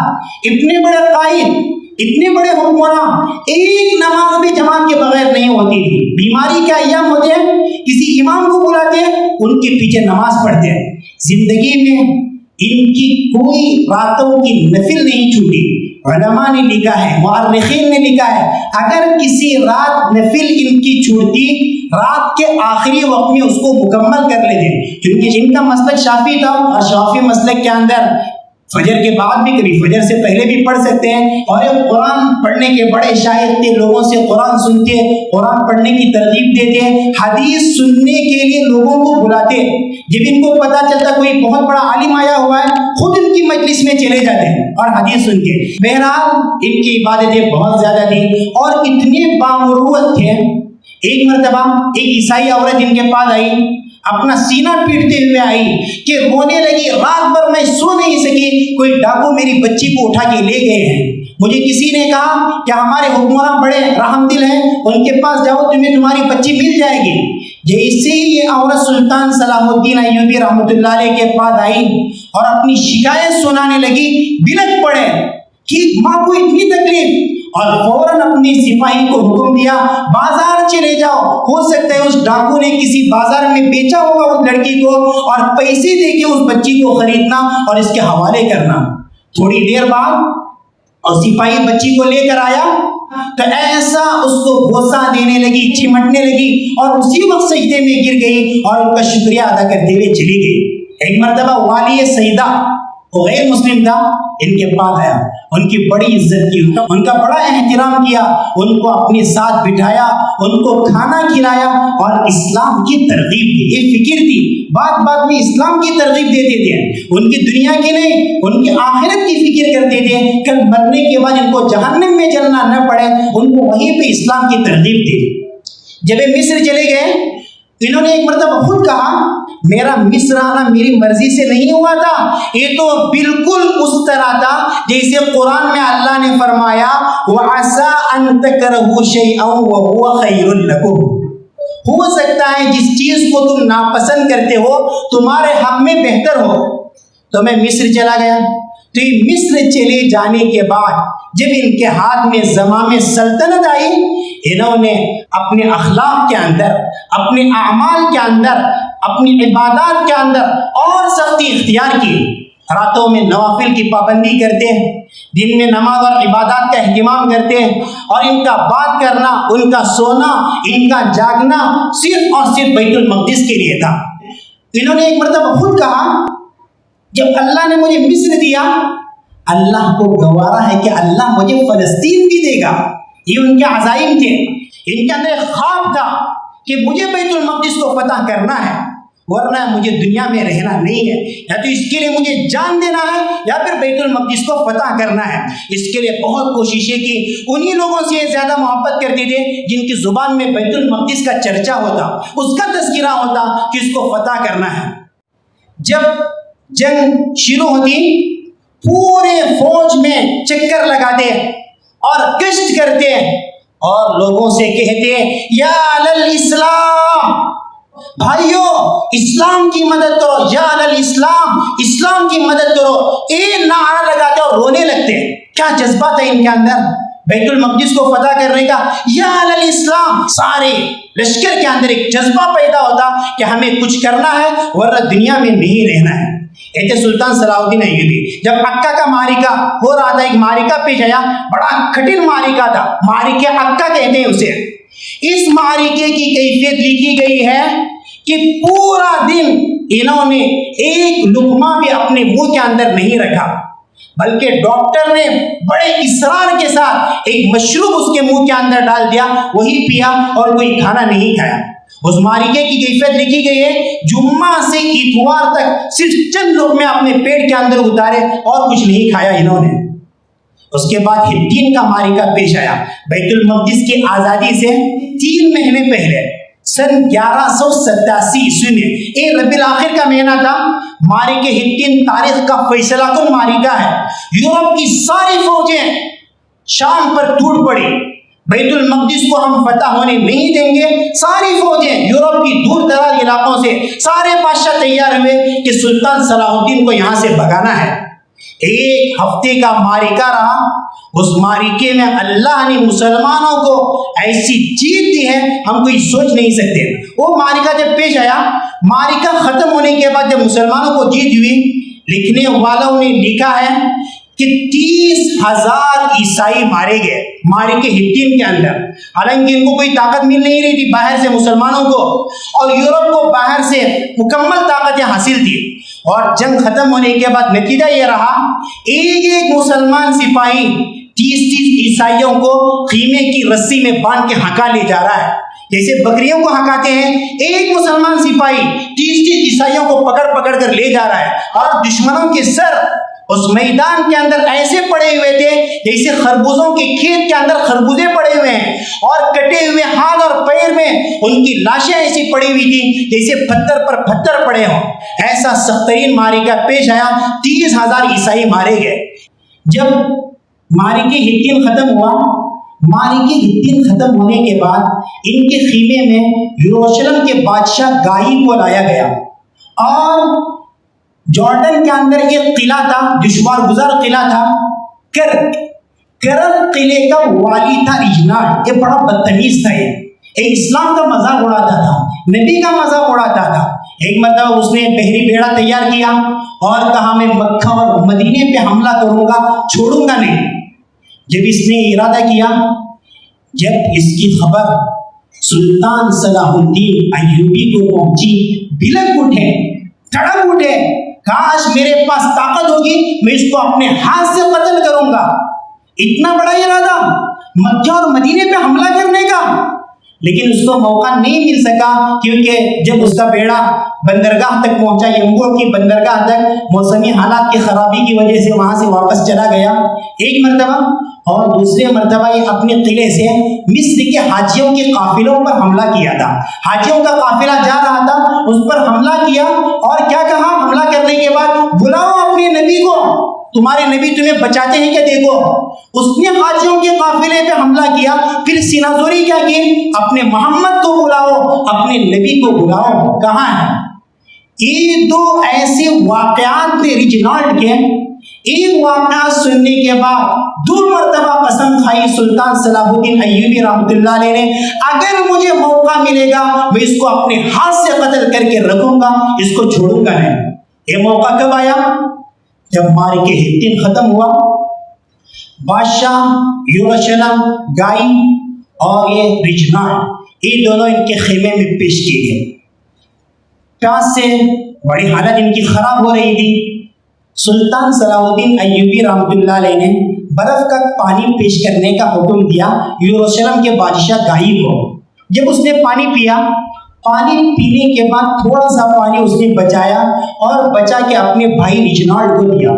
اتنے بڑے قائد، اتنے بڑے حکمراں، ایک نماز بھی جماعت کے بغیر نہیں ہوتی تھی. بیماری کے ایام ہوتے ہیں کسی امام کو بلاتے ہیں ان کے پیچھے نماز پڑھتے ہیں. زندگی میں ان کی کوئی راتوں کی نفل نہیں چھوٹی. علماء نے لکھا ہے، مورخین نے لکھا ہے اگر کسی رات نفل ان کی چھوٹتی رات کے آخری وقت میں اس کو مکمل کر لیتے، کیونکہ ان کا مسلک شافعی تھا اور شافعی مسلک کے اندر فجر کے بعد بھی کبھی فجر سے پہلے بھی پڑھ سکتے ہیں. اور یہ قرآن پڑھنے کے بڑے شاعر تھے، لوگوں سے قرآن سنتے، قرآن پڑھنے کی ترغیب دیتے، حدیث سننے کے لیے لوگوں کو بلاتے. جب ان کو پتا چلتا کوئی بہت بڑا عالم آیا ہوا ہے خود ان کی مجلس میں چلے جاتے ہیں اور حدیث سن کے. بہرحال ان کی عبادتیں بہت زیادہ تھیں اور اتنے بامروت تھے. ایک مرتبہ ایک عیسائی عورت ان کے پاس آئی، اپنا سینہ پیٹتے ہوئے آئی کہ رونے لگی، رات بھر میں سو نہیں سکی، کوئی ڈاکو میری بچی کو اٹھا کے لے گئے ہیں. مجھے کسی نے کہا کہ ہمارے حکمراں بڑے رحم دل ہیں، ان کے پاس جاؤ تمہیں تمہاری بچی مل جائے گی. جیسے ہی یہ عورت سلطان صلاح الدین ایوبی رحمۃ اللہ علیہ کے پاس آئی اور اپنی شکایت سنانے لگی، بلک پڑے کہ ماں کو اتنی تکلیف، اور فوراً اپنی سپاہی کو حکم دیا بازار چلے جاؤ، ہو سکتا ہے اس ڈاکو نے کسی بازار میں بیچا ہوگا اس لڑکی کو اور پیسے دے کے اس بچی کو خریدنا اور اس کے حوالے کرنا. تھوڑی دیر بعد اور سپاہی بچی کو لے کر آیا تو ایسا اس کو بوسہ دینے لگی، چمٹنے لگی اور اسی وقت سجدے میں گر گئی اور ان کا شکریہ ادا کرتے ہوئے چلی گئی. ایک مرتبہ والی سیدہ، وہ غیر مسلم تھا، ان کے پاس آیا، ان کی بڑی عزت کی، ان کا بڑا احترام کیا، ان کو اپنے ساتھ بٹھایا، ان کو کھانا کھلایا اور اسلام کی ترغیب دی. یہ فکر تھی، بات بات میں اسلام کی ترغیب دیتے تھے. ان کی دنیا کی نہیں، ان کی آخرت کی فکر کرتے تھے، کل مرنے کے بعد ان کو جہنم میں جلنا نہ پڑے، ان کو وہیں پہ اسلام کی ترغیب دی. جب یہ مصر چلے گئے انہوں نے ایک مرتبہ خود کہا میرا مصر آنا میری مرضی سے نہیں ہوا تھا، یہ تو بالکل اس طرح تھا جیسے قرآن میں اللہ نے فرمایا وَعَسَىٰ أَن تَكْرَهُوا شَيْئًا وَهُوَ خَيْرٌ لَكُمْ. ہو سکتا ہے جس چیز کو تم ناپسند کرتے ہو تمہارے حق میں بہتر ہو. تو میں مصر چلا گیا. تو یہ مصر چلے جانے کے بعد جب ان کے ہاتھ میں زمام سلطنت آئی، انہوں نے اپنے اخلاق کے اندر، اپنے اعمال کے اندر، اپنی عبادات کے اندر اور سختی اختیار کی. راتوں میں نوافل کی پابندی کرتے ہیں، دن میں نماز اور عبادات کا اہتمام کرتے ہیں، اور ان کا بات کرنا، ان کا سونا، ان کا جاگنا صرف اور صرف بیت المقدس کے لیے تھا. انہوں نے ایک مرتبہ خود کہا، جب اللہ نے مجھے مصر دیا، اللہ کو گوارا ہے کہ اللہ مجھے فلسطین بھی دے گا. یہ ان کے عزائم تھے. ان کے اندر ایک خواب تھا کہ مجھے بیت المقدس کو فتح کرنا ہے، ورنہ مجھے دنیا میں رہنا نہیں ہے. یا تو اس کے لیے مجھے جان دینا ہے یا پھر بیت المقدس کو فتح کرنا ہے. اس کے لیے بہت کوششیں کی. انہی لوگوں سے زیادہ محبت کرتے تھے جن کی زبان میں بیت المقدس کا چرچا ہوتا، اس کا تذکرہ ہوتا کہ اس کو فتح کرنا ہے. جب جنگ شروع ہوتی، پورے فوج میں چکر لگاتے اور گشت کرتے اور لوگوں سے کہتے، یا الاسلام، بھائیو اسلام کی مدد کرو، یا الاسلام، اسلام کی مدد کرو. ایک نعرہ لگاتے اور رونے لگتے. کیا جذبہ تھا ان کے اندر بیت المقدس کو فتح کرنے کا. یا الاسلام، سارے لشکر کے اندر ایک جذبہ پیدا ہوتا کہ ہمیں کچھ کرنا ہے ورنہ دنیا میں نہیں رہنا ہے. ایسے سلطان صلاح الدین ایوبی جب عکا کا معرکہ ہو رہا تھا، ایک معرکہ پیش آیا، بڑا کٹھن معرکہ تھا، معرکہ عکا کہتے ہیں اسے. اس معرکے کی کیفیت لکھی گئی ہے کہ پورا دن انہوں نے ایک لقمہ بھی اپنے منہ کے اندر نہیں رکھا، بلکہ ڈاکٹر نے بڑے اصرار کے ساتھ ایک مشروب اس کے منہ کے اندر ڈال دیا، وہی پیا اور کوئی کھانا نہیں کھایا. اس معرکے کی کیفیت لکھی گئی ہے، جمعہ سے اتوار تک صرف چند لقمے اپنے پیٹ کے اندر اتارے اور کچھ نہیں کھایا انہوں نے. اس کے بعد حطین کا معرکہ پیش آیا. بیت المقدس کی آزادی سے 3 مہینے پہلے سن 1187 عیسوی میں، ایک ربیع الاخر کا مہینہ تھا. معرکہ حطین تاریخ کا فیصلہ کن معرکہ ہے. یورپ کی ساری فوجیں شام پر ٹوٹ پڑی. بیت المقدس کو ہم فتح ہونے نہیں دیں گے. ساری فوجیں یورپ کی دور دراز علاقوں سے سارے بادشاہ تیار ہوئے کہ سلطان صلاح الدین کو یہاں سے بھگانا ہے. 1 ہفتے کا معرکہ رہا. اس معرکے میں اللہ نے مسلمانوں کو ایسی جیت دی ہے ہم کوئی سوچ نہیں سکتے. وہ معرکہ جب پیش آیا، معرکہ ختم ہونے کے بعد جب مسلمانوں کو جیت ہوئی، لکھنے والوں نے لکھا ہے کہ 30,000 عیسائی مارے گئے معرکہ حطین کے اندر. حالانکہ ان کو کوئی طاقت مل نہیں رہی تھی باہر سے مسلمانوں کو، اور یورپ کو باہر سے مکمل طاقتیں حاصل تھی. اور جنگ ختم ہونے کے بعد نتیجہ یہ رہا، ایک مسلمان سپاہی 30 عیسائیوں کو خیمے کی رسی میں باندھ کے ہکا لے جا رہا ہے. جیسے بکریوں کو ہکاتے ہیں، ایک مسلمان سپاہی 30 عیسائیوں کو پکڑ پکڑ کر لے جا رہا ہے. اور دشمنوں کے سر اس میدان کے اندر ایسے پڑے ہوئے تھے جیسے خربوزوں کے کھیت کے اندر خربوزے پڑے ہوئے ہیں، اور کٹے ہوئے ہاتھ اور پیر میں ان کی لاشیں ایسی پڑی ہوئی تھی جیسے پتھر پر پتھر پڑے ہوں. ایسا سخت ترین معرکہ پیش آیا. 30,000 عیسائی مارے گئے. جب معرکہ حطین ختم ہوا، معرکہ حطین ختم ہونے کے بعد ان کے خیمے میں یروشلم کے بادشاہ گائی کو لایا گیا. اور جارڈن کے اندر ایک قلعہ تھا، دشوار گزار قلعہ تھا، کرر قلعے کا والی تھا اجناڈ. یہ بڑا بدتمیز تھا. یہ اسلام کا مذاق اڑاتا تھا، نبی کا مذاق اڑاتا تھا. ایک مرتبہ اس نے بحری بیڑا تیار کیا اور کہا میں مکہ اور مدینے پہ حملہ کروں گا، چھوڑوں گا نہیں. جب اس نے ارادہ کیا، جب اس کی خبر سلطان صلاح الدین ایوبی کو پہنچی، بلک اٹھے، تڑپ اٹھے، کاش میرے پاس طاقت ہوگی میں اس کو اپنے ہاتھ سے قتل کروں گا. اتنا بڑا ارادہ مکہ اور مدینے پہ حملہ کرنے کا. لیکن اس کو موقع نہیں مل سکا، کیونکہ جب اس کا بیڑا بندرگاہ تک پہنچا، یمبو کی بندرگاہ تک، موسمی حالات کی خرابی کی وجہ سے وہاں سے واپس چلا گیا ایک مرتبہ. اور دوسرے مرتبہ یہ اپنے قلعے سے مصر کے حاجیوں کے قافلوں پر حملہ کیا تھا. حاجیوں کا قافلہ جا رہا تھا، اس پر حملہ کیا. اور کیا کہا حملہ کرنے کے بعد؟ بلاؤ اپنے نبی کو. تمہارے نبی تمہیں بچاتے ہیں کیا؟ دیکھو اس نے حاجیوں کے قافلے پہ حملہ کیا، پھر سینہ زوری کیا کی؟ اپنے محمد کو بلاؤ، اپنے نبی کو بلاؤ، کہاں ہے؟ یہ دو ایسے واقعات نے ریجنالڈ کے ایک واقعہ سننے کے بعد دو مرتبہ پسند کھائی سلطان صلاح الدین ایوبی رحمۃ اللہ علیہ نے، اگر مجھے موقع ملے گا میں اس کو اپنے ہاتھ سے قتل کر کے رکھوں گا، اس کو چھوڑوں گا نہیں۔ یہ موقع کب آیا؟ جب مارکہ حطین ختم ہوا، بادشاہ یروشلم گائی اور یہ ریجنالڈ، یہ دونوں ان کے خیمے میں پیش کیے گئے۔ پیاس سے بڑی حالت ان کی خراب ہو رہی تھی۔ سلطان صلاح الدین ایوبی رحمۃ اللہ علیہ نے برف کا پانی پیش کرنے کا حکم دیا یروشلم کے بادشاہ گائی کو۔ جب اس نے پانی پیا، پانی پینے کے بعد تھوڑا سا پانی اس نے بچایا اور بچا کے اپنے بھائی ریجنالڈ کو دیا۔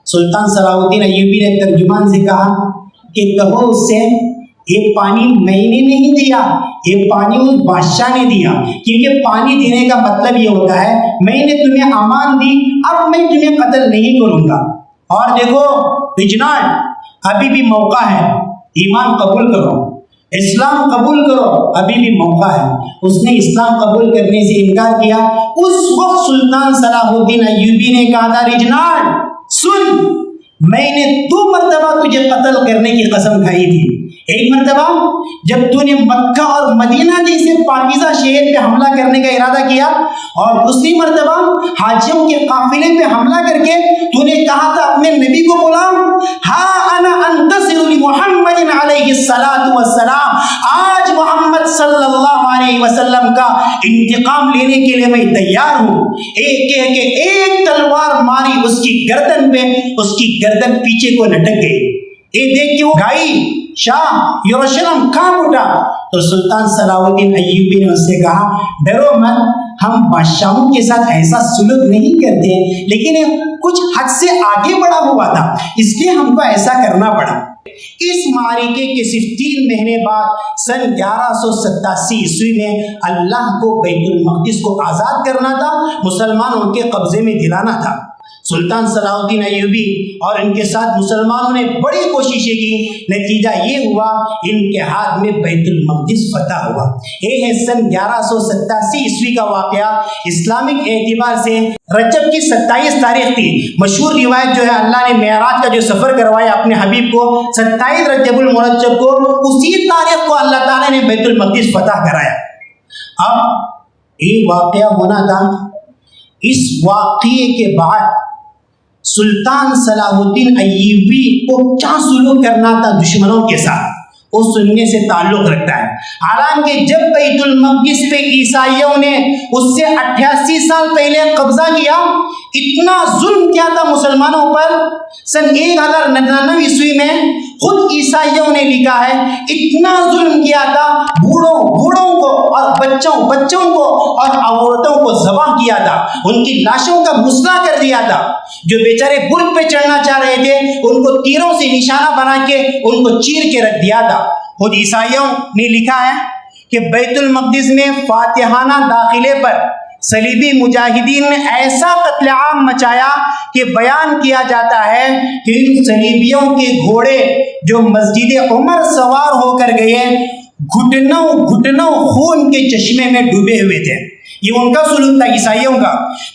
سلطان صلاح الدین ایوبی نے ترجمان سے کہا کہ کہو اس سے یہ پانی میں نے نہیں دیا، یہ پانی اس بادشاہ نے دیا، کیونکہ پانی دینے کا مطلب یہ ہوتا ہے میں نے تمہیں امان دی، اب میں تمہیں قتل نہیں کروں گا۔ اور دیکھو ریجنالڈ، ابھی بھی موقع ہے، ایمان قبول کرو، اسلام قبول کرو، ابھی بھی موقع ہے۔ اس نے اسلام قبول کرنے سے انکار کیا۔ اس وقت سلطان صلاح الدین ایوبی نے کہا تھا ریجنالڈ سن، میں نے 2 مرتبہ تجھے قتل کرنے کی قسم کھائی تھی۔ ایک مرتبہ جب تو نے مکہ اور مدینہ جیسے پاکیزہ شہر پہ حملہ کرنے کا ارادہ کیا، اور دوسری مرتبہ حاجیوں کے قافلے پہ حملہ کر کے تو نے کہا تھا اپنے نبی کو بلاؤ، ہاں انا انتصر لمحمد علیہ الصلاۃ والسلام، آج محمد صلی اللہ علیہ وسلم کا انتقام لینے کے لیے میں تیار ہوں۔ ایک کہہ کے ایک تلوار ماری اس کی گردن پہ، اس کی گردن پیچھے کو لٹک گئی۔ یہ دیکھ کے وہ گائی شاہ یروشلم کہاں اٹھا؟ تو سلطان صلاح الدین ایوبی نے اس سے کہا ڈرو مت، ہم بادشاہوں کے ساتھ ایسا سلوک نہیں کرتے، لیکن کچھ حد سے آگے بڑھا ہوا تھا، اس لیے ہم کو ایسا کرنا پڑا۔ اس معرکے کے صرف 3 مہینے بعد سن 1187 عیسوی میں اللہ کو بیت المقدس کو آزاد کرنا تھا، مسلمانوں کے قبضے میں دلانا تھا۔ سلطان صلاح الدین ایوبی اور ان کے ساتھ مسلمانوں نے بڑی کوششیں کی، نتیجہ یہ ہوا ان کے ہاتھ میں بیت المقدس فتح ہوا۔ یہ ہے سن 1187 عیسوی کا واقعہ۔ اسلامک اعتبار سے رجب کی 27 تاریخ تھی۔ مشہور روایت جو ہے اللہ نے معراج کا جو سفر کروایا اپنے حبیب کو 27 رجب المرجب کو، اسی تاریخ کو اللہ تعالیٰ نے بیت المقدس فتح کرایا۔ اب یہ واقعہ ہونا تھا۔ اس واقعے کے بعد سلطان صلاح الدین ایوبی کو کیا سلوک کرنا تھا دشمنوں کے ساتھ، وہ سننے سے تعلق رکھتا ہے۔ حالانکہ جب بیت المقدس پہ عیسائیوں نے اس سے 88 سال پہلے قبضہ کیا، اتنا ظلم کیا تھا مسلمانوں پر۔ سن 1099 عیسوی میں خود عیسائیوں نے لکھا ہے اتنا ظلم کیا تھا، بوڑھوں کو اور بچوں کو اور عورتوں کو ذبح کیا تھا، ان کی لاشوں کا مسئلہ کر دیا تھا۔ جو بیچارے برج پہ چڑھنا چاہ رہے تھے ان کو تیروں سے نشانہ بنا کے ان کو چیر کے رکھ دیا تھا۔ خود عیسائیوں نے لکھا ہے کہ بیت المقدس میں فاتحانہ داخلے پر صلیبی مجاہدین نے ایسا قتل عام مچایا کہ بیان کیا جاتا ہے کہ ان صلیبیوں کے گھوڑے جو مسجد عمر سوار ہو کر گئے، گھٹنوں خون کے چشمے میں ڈوبے ہوئے تھے۔ یہ ان کا سلوک تھا عیسائیوں کا۔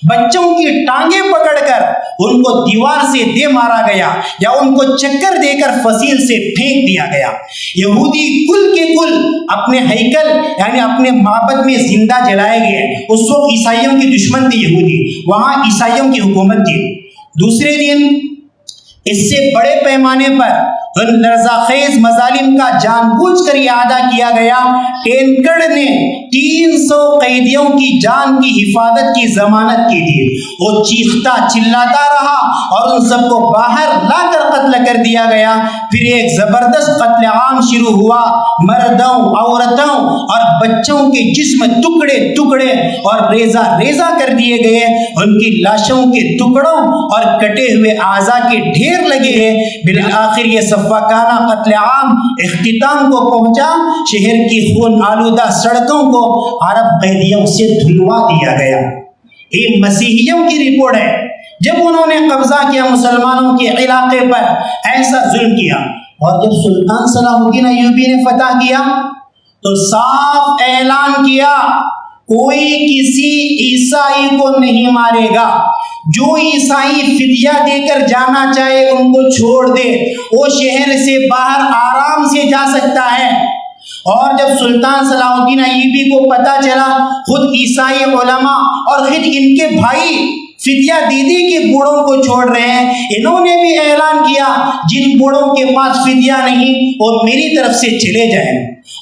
بچوں کی ٹانگیں پکڑ کر ان کو دیوار سے دے مارا گیا یا ان کو چکر دے کر فصیل سے پھینک دیا گیا۔ یہودی کل کے کل اپنے ہیکل یعنی اپنے معبد میں زندہ جلائے گئے۔ اس وقت عیسائیوں کی دشمن تھی یہودی، وہاں عیسائیوں کی حکومت تھی۔ دوسرے دن اس سے بڑے پیمانے پر ان لرزاخیز مظالم کا جان بوجھ کر اعادہ کیا گیا۔ ٹینکڑ نے 300 قیدیوں کی جان کی حفاظت کی ضمانت کی تھی۔ وہ چیختا چلاتا رہا اور ان سب کو باہر لا کر قتل کر دیا گیا۔ پھر ایک زبردست قتل عام شروع ہوا۔ مردوں، عورتوں اور بچوں کے جسم ٹکڑے ٹکڑے اور ریزہ ریزہ کر دیے گئے۔ ان کی لاشوں کے ٹکڑوں اور کٹے ہوئے اعضاء کے ڈھیر لگے ہیں۔ بالآخر یہ فاقانہ قتل عام اختتام کو پہنچا۔ شہر کی خون آلودہ سڑکوں کو عرب قیدیوں سے دھلوا دیا گیا۔ یہ مسیحیوں کی رپورٹ ہے۔ جب انہوں نے قبضہ کیا مسلمانوں کے علاقے پر، ایسا ظلم کیا، اور جب سلطان صلاح الدین ایوبی نے فتح کیا تو صاف اعلان کیا کوئی کسی عیسائی کو نہیں مارے گا، جو عیسائی فدیہ دے کر جانا چاہے ان کو چھوڑ دے، وہ شہر سے باہر آرام سے جا سکتا ہے۔ اور جب سلطان صلاح الدین ایوبی کو پتہ چلا خود عیسائی علماء اور خود ان کے بھائی فدیہ دے دے کے بوڑھوں کو چھوڑ رہے ہیں، انہوں نے بھی اعلان کیا جن بوڑھوں کے پاس فدیہ نہیں وہ میری طرف سے چلے جائیں،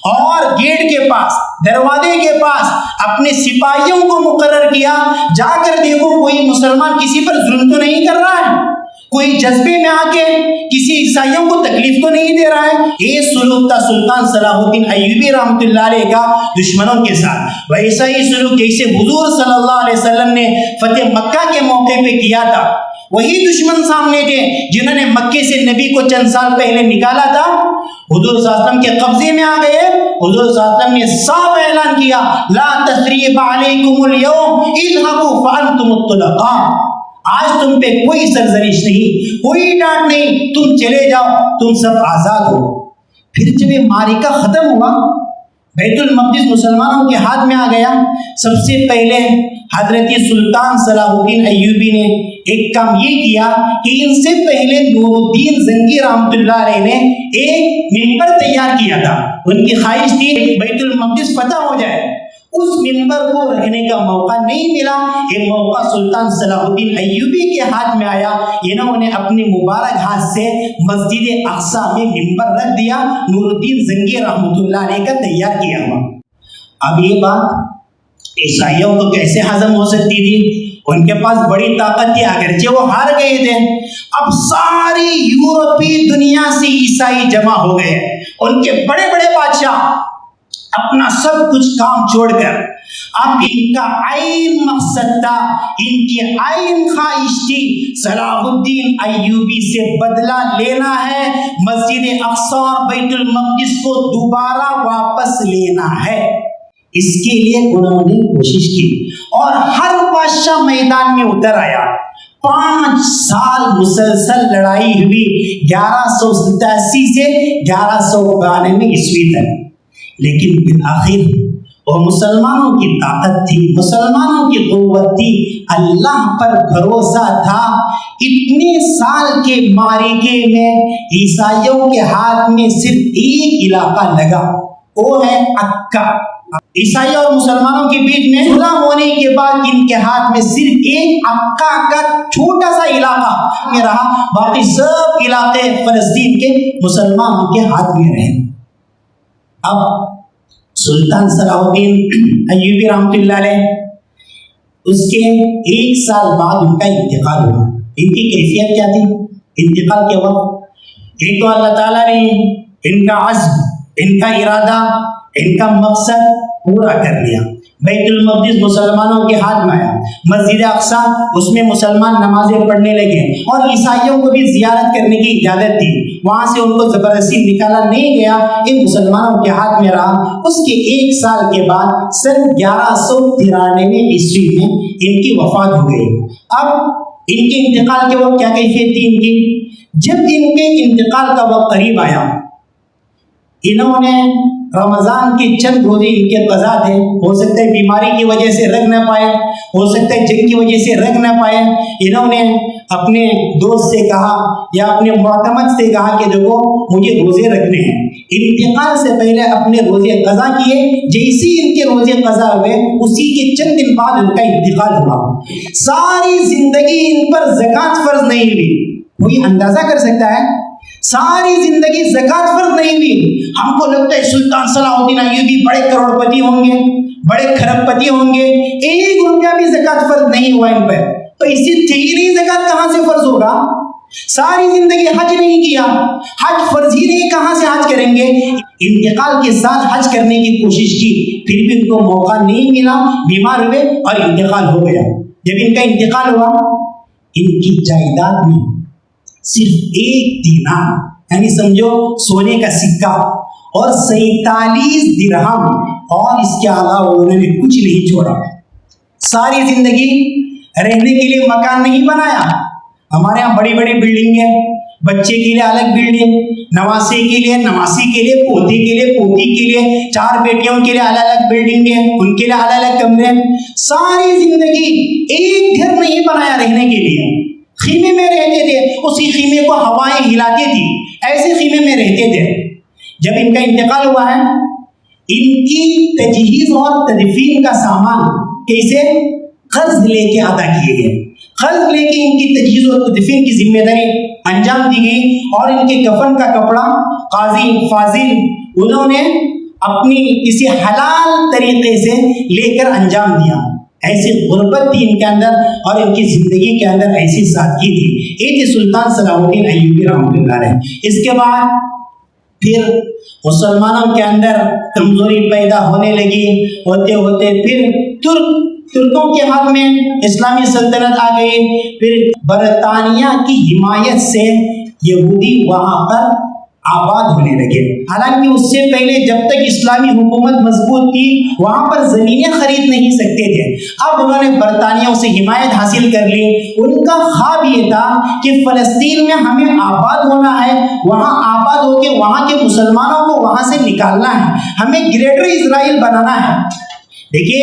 اور گیٹ کے پاس، دروازے کے پاس اپنے سپاہیوں کو مقرر کیا، جا کر دیکھو کوئی مسلمان کسی پر ظلم تو نہیں کر رہا ہے، کوئی جذبے میں آ کے کسی عیسائیوں کو تکلیف تو نہیں دے رہا ہے۔ یہ سلوک تھا سلطان صلاح الدین ایوبی رحمۃ اللہ علیہ کا دشمنوں کے ساتھ۔ ویسا ہی سلوک جیسے حضور صلی اللہ علیہ وسلم نے فتح مکہ کے موقع پہ کیا تھا، وہی دشمن سامنے تھے جنہوں نے مکے سے نبی کو چند سال پہلے نکالا تھا، حضور صلی اللہ علیہ وسلم کے قبضے میں آ گئے۔ حضور صلی اللہ علیہ وسلم نے صاف اعلان کیا لا تثریب علیکم اليوم اذهبوا فانتم الطلقاء، آج تم پہ کوئی سرزنش نہیں، کوئی ڈانٹ نہیں، تم چلے جاؤ، تم سب آزاد ہو۔ پھر جب یہ معرکہ ختم ہوا، بیت المقدس مسلمانوں کے ہاتھ میں آ گیا، سب سے پہلے حضرت سلطان صلاح الدین ایوبی نے ایک کام یہ کیا کہ ان سے پہلے نور الدین زنگی رحمۃ اللہ علیہ نے ایک ممبر تیار کیا تھا، ان کی خواہش تھی بیت المقدس فتح ہو جائے، اس ممبر کو رکھنے کا موقع نہیں ملا، یہ موقع سلطان صلاح الدین ایوبی کے ہاتھ میں آیا، انہوں نے اپنے مبارک ہاتھ سے مسجد اقصی میں ممبر رکھ دیا، نور الدین زنگی رحمۃ اللہ علیہ کا تیار کیا ہوا۔ اب یہ بات عیسائیوں کو کیسے ہضم ہو سکتی تھی؟ ان کے پاس بڑی طاقت تھی، اگرچہ وہ ہار گئے تھے، اب ساری یورپی دنیا سے عیسائی جمع ہو گئے، ان کے بڑے بڑے بادشاہ اپنا سب کچھ کام چھوڑ کر، اب ان کا عین مقصد تھا، ان کی عین خواہش تھی صلاح الدین ایوبی سے بدلہ لینا ہے، مسجد اقصی اور بیت المقدس کو دوبارہ واپس لینا ہے۔ اس کے لیے انہوں نے کوشش کی اور ہر بادشاہ میدان میں اتر آیا، 5 سال مسلسل لڑائی ہوئی، 1187 سے 1192 عیسوی تک، لیکن بالآخر وہ مسلمانوں کی طاقت تھی، مسلمانوں کی قوت تھی، اللہ پر بھروسہ تھا، اتنے سال کے معرکے میں عیسائیوں کے ہاتھ میں صرف ایک علاقہ لگا، وہ ہے عکا۔ عیسائی اور مسلمانوں کے بیچ میں صلح ہونے کے بعد ان کے ہاتھ میں صرف ایک عکا کا چھوٹا سا علاقہ میں رہا، باقی سب علاقے فلسطین کے مسلمانوں کے ہاتھ میں رہے۔ اب سلطان صلاح الدین ایوبی رحمۃ اللہ علیہ، اس کے 1 سال بعد ان کا انتقال ہوا۔ ان کی کیفیت کیا تھی انتقال کے وقت؟ ایک تو اللہ تعالیٰ نے ان کا عزم، ان کا ارادہ، ان کا مقصد پورا کر لیا۔ بیت المقدس مسلمانوں کے ہاتھ میں آیا، مسجد اقصی اس میں مسلمان نمازیں پڑھنے لگے، اور عیسائیوں کو بھی زیارت کرنے کی اجازت تھی، وہاں سے ان کو زبردستی نکالا نہیں گیا، ان مسلمانوں کے ہاتھ میں رہا۔ اس کے 1 سال کے بعد سن 1193 عیسوی میں ان کی وفات ہو گئی۔ اب ان کے انتقال کے وقت کیا کیفیت تھی ان کی؟ جب ان کے انتقال کا وقت قریب آیا، انہوں نے رمضان کے چند روزے ان کے قضا تھے، ہو سکتا ہے بیماری کی وجہ سے رکھ نہ پائے، ہو سکتا ہے جنگ کی وجہ سے رکھ نہ پائے، انہوں نے اپنے دوست سے کہا یا اپنے معتمد سے کہا کہ دیکھو مجھے روزے رکھنے ہیں۔ انتقال سے پہلے اپنے روزے قضا کیے، جیسے ان کے روزے قضا ہوئے اسی کے چند دن بعد ان کا انتقال ہوا۔ ساری زندگی ان پر زکوٰۃ فرض نہیں ہوئی، کوئی اندازہ کر سکتا ہے؟ ساری زندگی زکوٰۃ فرض نہیں ہوئی۔ ہم کو لگتا ہے سلطان صلاح الدین ایوبی بڑے کروڑ پتی ہوں گے، بڑے کھرب پتی ہوں گے، 1 روپیہ بھی زکوٰۃ فرض نہیں ہوا ان پر، پیسے تھے ہی نہیں، زکوٰۃ کہاں سے فرض ہوگا؟ ساری زندگی حج نہیں کیا، حج فرض ہی نہیں، کہاں سے حج کریں گے؟ انتقال کے ساتھ حج کرنے کی کوشش کی، پھر بھی ان کو موقع نہیں ملا، بیمار ہوئے اور انتقال ہو گیا۔ جب ان کا انتقال ہوا، ان کی جائیداد میں صرف 1 دینار، یعنی سمجھو سونے کا سکہ، اور 47 درہم، اور اس کے علاوہ انہوں نے کچھ نہیں چھوڑا۔ ساری زندگی رہنے کے لیے مکان نہیں بنایا. ہمارے یہاں بڑی بڑی بلڈنگ ہے, بچے کے لیے الگ بلڈنگ, نواسے کے لیے, نواسی کے لیے, پوتی کے لیے, پوتی کے لیے, 4 بیٹیوں کے لیے الگ الگ بلڈنگ ہے, ان کے لیے الگ الگ کمرے ہیں. ساری زندگی ایک گھر نہیں بنایا رہنے کے لیے, خیمے میں رہتے تھے. اسی خیمے کو ہوائیں ہلاتی تھی, ایسے خیمے میں رہتے تھے. جب ان کا انتقال ہوا ہے, ان کی تجہیز اور تدفین کا سامان کیسے قرض لے کے ادا کیے گئے. قرض لے کے ان کی تجہیز اور تدفین کی ذمہ داری انجام دی گئی, اور ان کے کفن کا کپڑا قاضی فاضل انہوں نے اپنی کسی حلال طریقے سے لے کر انجام دیا. ایسی غربت تھی ان کے اندر, اور ان کی زندگی کے اندر ایسی سادگی تھی. یہ تھی سلطان صلاح الدین ایوبی رحمۃ اللہ علیہ. اس کے بعد پھر مسلمانوں کے اندر کمزوری پیدا ہونے لگی, ہوتے ہوتے پھر ترکوں کے ہاتھ میں اسلامی سلطنت آ گئی. پھر برطانیہ کی حمایت سے یہودی وہاں پر آباد ہونے لگے. حالانکہ اس سے پہلے جب تک اسلامی حکومت مضبوط تھی وہاں پر زمینیں خرید نہیں سکتے تھے. اب انہوں نے برطانیہ سے حمایت حاصل کر لی. ان کا خواب یہ تھا کہ فلسطین میں ہمیں آباد ہونا ہے, وہاں آباد ہو کے وہاں کے مسلمانوں کو وہاں سے نکالنا ہے, ہمیں گریٹر اسرائیل بنانا ہے. دیکھیے,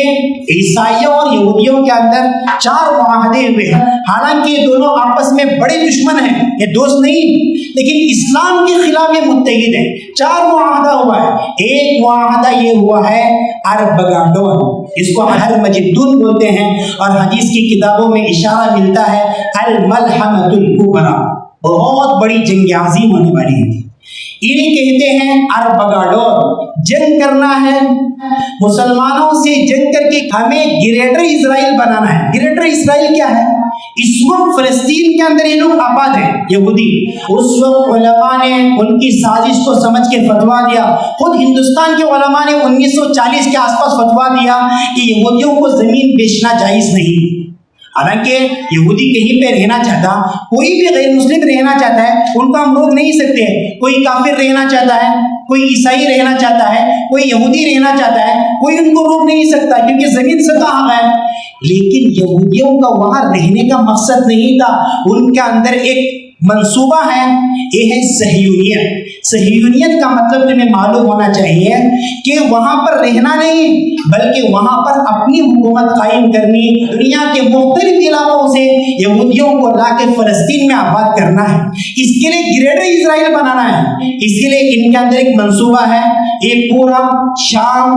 عیسائیوں اور یہودیوں کے اندر 4 معاہدے ہوئے ہیں. حالانکہ یہ دونوں آپس میں بڑے دشمن ہیں, یہ دوست نہیں, لیکن اسلام کے خلاف یہ متحد ہیں. 4 معاہدہ ہوا ہے. ایک معاہدہ یہ ہوا ہے اربگاڈون, اس کو المجدون بولتے ہیں, اور حدیث کی کتابوں میں اشارہ ملتا ہے الملحمۃ الکبریٰ, بہت بڑی جنگ عظیم ہونے والی ہے. انہیں کہتے ہیں اربگاڈون. جنگ کرنا ہے, مسلمانوں سے جنگ کر کے ہمیں گریٹر اسرائیل بنانا ہے. گریٹر اسرائیل کیا ہے؟ اس وقت فلسطین کے اندر یہ لوگ آباد ہیں, یہودی. اس وقت علماء نے ان کی سازش کو سمجھ کے فتوا دیا. خود ہندوستان کے علماء نے 1940 کے آس پاس فتوا دیا کہ یہودیوں کو زمین بیچنا جائز نہیں. حالانکہ یہودی کہیں پہ رہنا چاہتا, کوئی بھی غیر مسلم رہنا چاہتا ہے, ان کو ہم روک نہیں سکتے. کوئی کافر رہنا چاہتا ہے, کوئی عیسائی رہنا چاہتا ہے, کوئی یہودی رہنا چاہتا ہے, کوئی ان کو روک نہیں سکتا کیونکہ زمین سے کہاں ہے. لیکن یہودیوں کا وہاں رہنے کا مقصد نہیں تھا, ان کے اندر ایک منصوبہ ہے, یہ ہے صہیونیت. صہیونیت کا مطلب تمہیں معلوم ہونا چاہیے کہ وہاں پر رہنا نہیں بلکہ وہاں پر اپنی حکومت قائم کرنی, دنیا کے مختلف علاقوں سے یہودیوں کو لا کے فلسطین میں آباد کرنا ہے. اس کے لیے گریٹر اسرائیل بنانا ہے. اس کے لیے ان کے اندر ایک منصوبہ ہے. یہ پورا شام,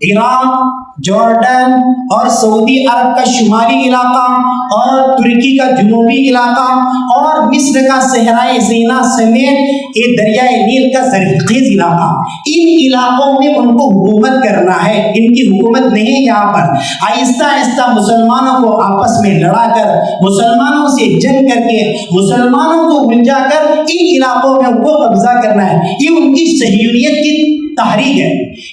عراق, جارڈن اور سعودی عرب کا شمالی علاقہ, اور ترکی کا جنوبی علاقہ, اور مصر کا صحرائے سینا سمیت یہ دریائے نیل کا زرخیز علاقہ, ان علاقوں میں ان کو حکومت کرنا ہے. ان کی حکومت نہیں یہاں پر. آہستہ آہستہ مسلمانوں کو آپس میں لڑا کر, مسلمانوں سے جنگ کر کے, مسلمانوں کو الجھا کر ان علاقوں میں وہ قبضہ کرنا ہے. یہ ان کی صہیونیت کی تحریک ہے.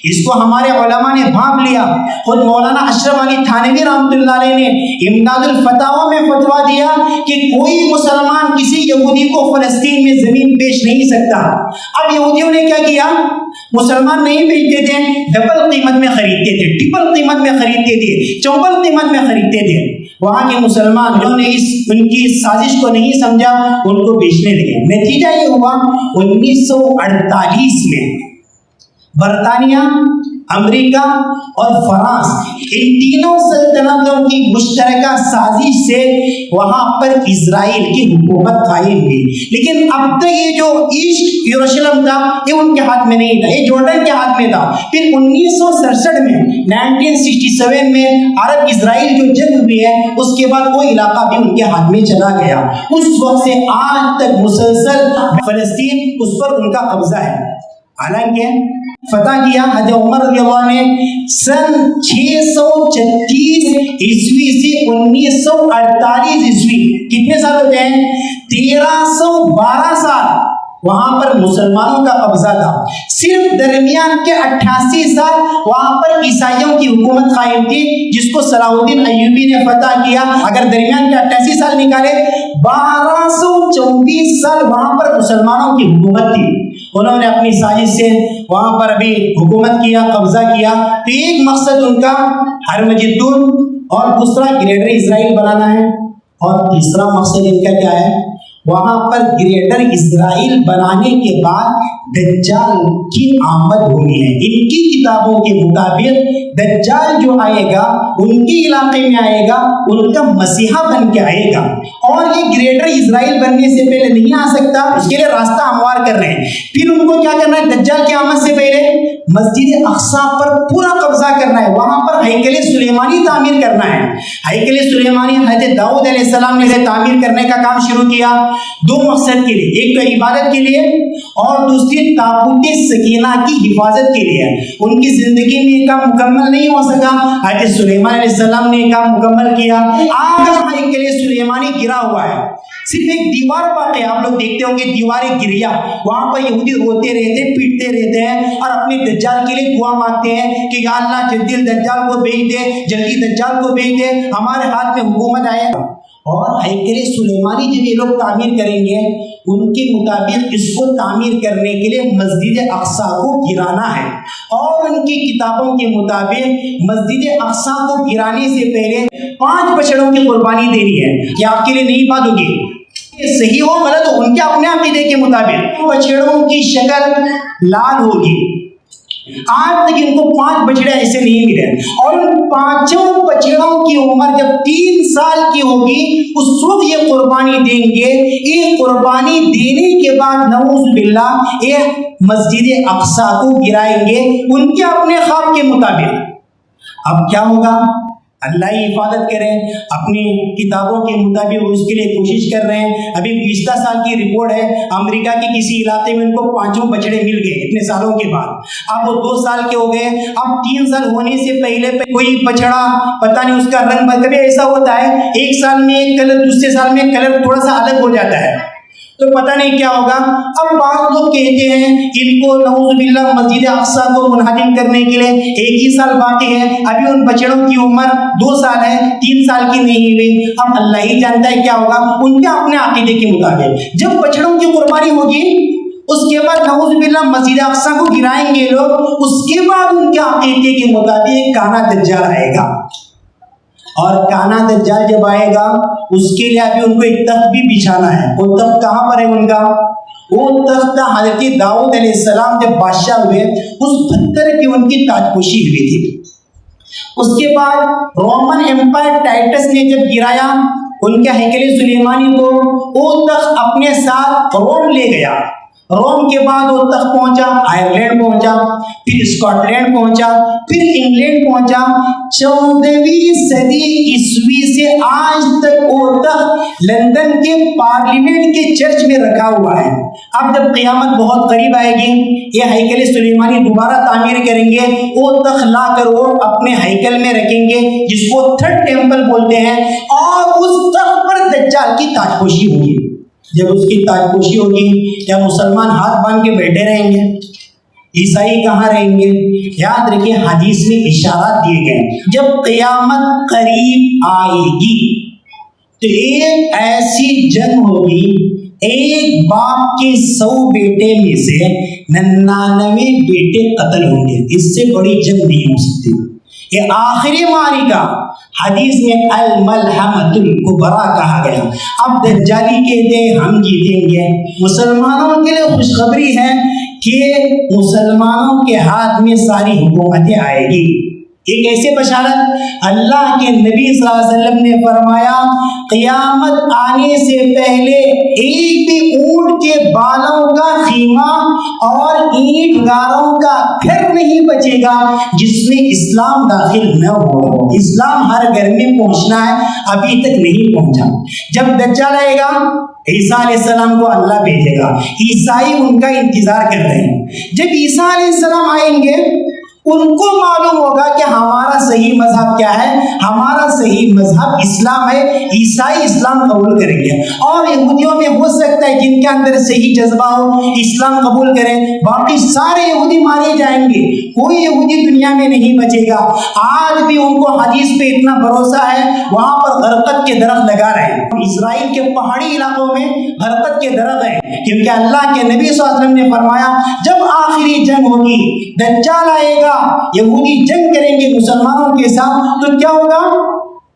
اس کو ہمارے علماء نے بھانپ لیا. خود مولانا اشرف علی تھانوی رحمۃ اللہ علیہ نے امداد الفتاوی میں فتوا دیا کہ کوئی مسلمان کسی یہودی کو فلسطین میں زمین بیچ نہیں سکتا. اب یہودیوں نے کیا کیا, مسلمان نہیں بیچتے تھے, ڈبل قیمت میں خریدتے تھے, ٹرپل قیمت میں خریدتے تھے, چوبل قیمت میں خریدتے تھے. وہاں کے مسلمان جنہوں نے ان کی سازش کو نہیں سمجھا ان کو بیچنے لگے. نتیجہ یہ ہوا 1948 میں برطانیہ, امریکہ اور فرانس, ان تینوں سلطنتوں کی مشترکہ سازش سے وہاں پر اسرائیل کی حکومت قائم ہوئی. لیکن اب تک یہ جو ایسٹ یروشلم تھا یہ ان کے ہاتھ میں نہیں تھا, یہ جارڈن کے ہاتھ میں تھا. پھر 1967 میں 1967 میں عرب اسرائیل جو جنگ ہوئی ہے اس کے بعد وہ علاقہ بھی ان کے ہاتھ میں چلا گیا. اس وقت سے آج تک مسلسل فلسطین اس پر ان کا قبضہ ہے. حالانکہ فتح کیا حضرت عمر رضی اللہ عنہ نے سن 636 عیسوی سے 1948 عیسوی, کتنے سال ہوتے ہیں, 1312 سال وہاں پر مسلمانوں کا قبضہ تھا. صرف درمیان کے 88 سال وہاں پر عیسائیوں کی حکومت قائم تھی جس کو صلاح الدین ایوبی نے فتح کیا. اگر درمیان کے 88 سال نکالے 1224 سال وہاں پر مسلمانوں کی حکومت تھی. انہوں نے اپنی سازش سے وہاں پر ابھی حکومت کیا, قبضہ کیا. تو ایک مقصد ان کا ہرمجدون اور دوسرا گریٹر اسرائیل بنانا ہے، اور تیسرا مقصد ان کا کیا ہے؟ وہاں پر گریٹر اسرائیل بنانے کے بعد دجال کی آمد ہونی ہے۔ ان کی کتابوں کے مطابق دجال جو آئے گا ان کے علاقے میں آئے گا، ان کا مسیحا بن کے آئے گا، اور یہ گریٹر اسرائیل بننے سے پہلے نہیں آ سکتا، اس کے لیے راستہ ہموار کر رہے ہیں۔ پھر ان کو کیا کرنا ہے؟ دجال کی آمد سے پہلے مسجد اقصی پر پورا قبضہ کرنا ہے، وہاں پر ہیکل سلیمانی تعمیر کرنا ہے۔ ہیکل سلیمانی حضرت داؤد علیہ السلام نے تعمیر کرنے کا کام شروع کیا، دو مقصد کے لیے، ایک تو عبادت کے لیے اور دوسری تابوت سکینہ کی حفاظت کے لیے۔ ان کی زندگی میں یہ کام مکمل نہیں ہو سکا، حضرت سلیمان علیہ السلام نے یہ کام مکمل کیا۔ آج ہیکل سلیمانی گرا ہوا ہے، صرف ایک دیوار باقی ہے۔ آپ لوگ دیکھتے ہوں گے دیواریں گریا، وہاں پر یہودی روتے رہتے ہیں، پیٹتے رہتے ہیں اور اپنے دجال کے لیے دعا مانگتے ہیں کہ یا اللہ جلدی دجال کو بھیج دے، جلدی دجال کو بھیج دے، ہمارے ہاتھ میں حکومت آئے۔ اور ہیکل سلیمانی جب یہ لوگ تعمیر کریں گے، ان کے مطابق اس کو تعمیر کرنے کے لیے مسجد اقصی کو گرانا ہے، اور ان کی کتابوں کے مطابق مسجد اقصی کو گرانے سے پہلے 5 بچڑوں کی قربانی دینی ہے۔ یہ آپ کے لیے نئی بات ہوگی، صحیح ہو غلط ہو، ان کے اپنے عقیدے کے مطابق بچڑوں کی شکل لال ہوگی۔ آج تک ان کو 5 بچڑے ایسے نہیں ملے، اور ان 5 بچڑوں کی عمر جب 3 سال کی ہوگی اس وقت یہ قربانی دیں گے۔ یہ قربانی دینے کے بعد نعوذ باللہ یہ مسجد اقصی کو گرائیں گے ان کے اپنے خواب کے مطابق۔ اب کیا ہوگا؟ اللہ ہی حفاظت کرے، اپنی کتابوں کے مطابق اس کے لیے کوشش کر رہے ہیں۔ ابھی 20 سال کی رپورٹ ہے، امریکہ کے کسی علاقے میں ان کو 5 بچڑے مل گئے اتنے سالوں کے بعد۔ اب وہ 2 سال کے ہو گئے، اب 3 سال ہونے سے پہلے کوئی بچڑا پتہ نہیں اس کا رنگ، کبھی ایسا ہوتا ہے 1 سال میں ایک کلر، دوسرے سال میں کلر تھوڑا سا الگ ہو جاتا ہے، تو پتہ نہیں کیا ہوگا۔ اب بعض لوگ کہتے ہیں ان کو نعوذ باللہ مسجد اقصی کو منہدم کرنے کے لیے 1 ہی سال باقی ہے، ابھی ان بچڑوں کی عمر 2 سال ہے، 3 سال کی نہیں ہوئی۔ اب اللہ ہی جانتا ہے کیا ہوگا ان کے اپنے عقیدے کے مطابق۔ جب بچڑوں کی قربانی ہوگی اس کے بعد نعوذ باللہ مسجد اقصی کو گرائیں گے لوگ، اس کے بعد ان کے عقیدے کے مطابق کانا دجال آئے گا، اور کانا دجال جب آئے گا اس کے لیے ابھی ان کو ایک تخت بھی بچھانا ہے۔ وہ تخت کہاں پر ہے ان کا؟ وہ تخت حضرت داؤد علیہ السلام جب بادشاہ ہوئے اس پتھر کی ان کی تاج پوشی ہوئی تھی۔ اس کے بعد رومن ایمپائر ٹائٹس نے جب گرایا ان کے ہیکل سلیمانی کو، وہ تخت اپنے ساتھ روم لے گیا۔ روم کے بعد وہ تخت پہنچا آئرلینڈ پہنچا، پھر اسکاٹ لینڈ پہنچا، پھر انگلینڈ پہنچا۔ 14ویں صدی عیسوی سے آج تک وہ تخت لندن کے پارلیمنٹ کے چرچ میں رکھا ہوا ہے۔ اب جب قیامت بہت قریب آئے گی، یہ ہیکل سلیمانی دوبارہ تعمیر کریں گے، وہ تخت لا کر وہ اپنے ہیکل میں رکھیں گے جس کو 3rd ٹیمپل بولتے ہیں، اور اس تخت پر دجال کی تاج پوشی ہوگی۔ جب اس کی تاج پوشی ہوگی کیا مسلمان ہاتھ باندھ کے بیٹھے رہیں گے؟ عیسائی کہاں رہیں گے؟ یاد رکھیں حدیث میں اشارات دیے گئے، جب قیامت قریب آئے گی تو ایک ایسی جنگ ہوگی، ایک باپ کے 100 بیٹے میں سے 99 بیٹے قتل ہوں گے۔ اس سے بڑی جنگ نہیں ہو سکتی۔ یہ آخری معرکہ حدیث میں الملحمۃ الکبریٰ کہا گیا۔ اب دجالی کہتے ہیں ہم جیتیں گے۔ مسلمانوں کے لیے خوشخبری ہے کہ مسلمانوں کے ہاتھ میں ساری حکومتیں آئے گی۔ ایک ایسے بشارت اللہ کے نبی صلی اللہ علیہ وسلم نے فرمایا، قیامت آنے سے پہلے ایک بھی اونٹ کے بالوں کا خیمہ اور اینٹ گاروں کا گھر نہیں بچے گا جس میں اسلام داخل نہ ہو۔ اسلام ہر گھر میں پہنچنا ہے، ابھی تک نہیں پہنچا۔ جب دجال آئے گا عیسیٰ علیہ السلام کو اللہ بھیجے گا، عیسائی ان کا انتظار کر رہے ہیں۔ جب عیسیٰ علیہ السلام آئیں گے ان کو معلوم ہوگا کہ ہمارا صحیح مذہب کیا ہے، ہمارا صحیح مذہب اسلام ہے، عیسائی اسلام قبول کریں گے۔ اور یہودیوں میں ہو سکتا ہے جن کے اندر صحیح جذبہ ہو اسلام قبول کریں، باقی سارے یہودی مارے جائیں گے، کوئی یہودی دنیا میں نہیں بچے گا۔ آج بھی ان کو حدیث پہ اتنا بھروسہ ہے، وہاں پر غرقت کے درخت لگا رہے ہیں۔ اسرائیل کے پہاڑی علاقوں میں غرقت کے درخت ہیں، کیونکہ اللہ کے نبی صلی اللہ علیہ وسلم نے فرمایا جب آخری جنگ ہوگی، دجال آئے گا، یہودی جنگ کریں گے مسلمانوں کے ساتھ، تو کیا ہوگا؟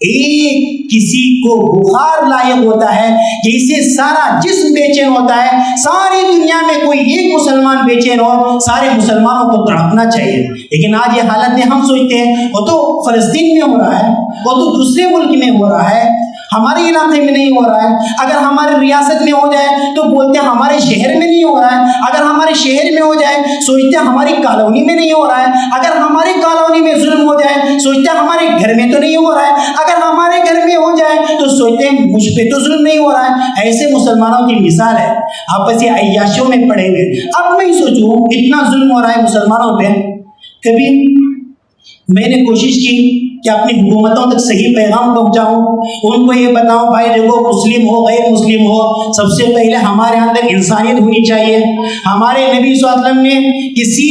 ایک کسی کو بخار لائق ہوتا ہے کہ اسے سارا جسم بے چین ہوتا ہے. ساری دنیا میں کوئی ایک مسلمان بے چین ہو, سارے مسلمانوں کو تڑپنا چاہیے. لیکن آج یہ حالت میں ہم سوچتے ہیں وہ تو فلسطین میں ہو رہا ہے, وہ تو دوسرے ملک میں ہو رہا ہے, ہمارے علاقے میں نہیں ہو رہا ہے. اگر ہماری ریاست میں ہو جائے تو بولتے ہیں ہمارے شہر میں نہیں ہو رہا ہے. اگر ہمارے شہر میں ہو جائے سوچتے ہیں ہماری کالونی میں نہیں ہو رہا ہے. اگر ہماری کالونی میں ظلم ہو جائے سوچتے ہیں ہمارے گھر میں تو نہیں ہو رہا ہے. اگر ہمارے گھر میں ہو جائے تو سوچتے ہیں مجھ پہ تو ظلم نہیں ہو رہا ہے. ایسے مسلمانوں کی مثال ہے, آپسی عیاشیوں میں پڑے ہوئے. اب میں سوچوں اتنا ظلم ہو رہا ہے مسلمانوں پہ, کبھی میں نے کوشش کی کہ اپنی حکومتوں تک صحیح پیغام پہنچاؤں, ان کو یہ بتاؤں بھائی دیکھو مسلم ہو غیر مسلم ہو, سب سے پہلے ہمارے اندر انسانیت ہونی چاہیے. ہمارے نبی صلی اللہ علیہ وسلم نے کسی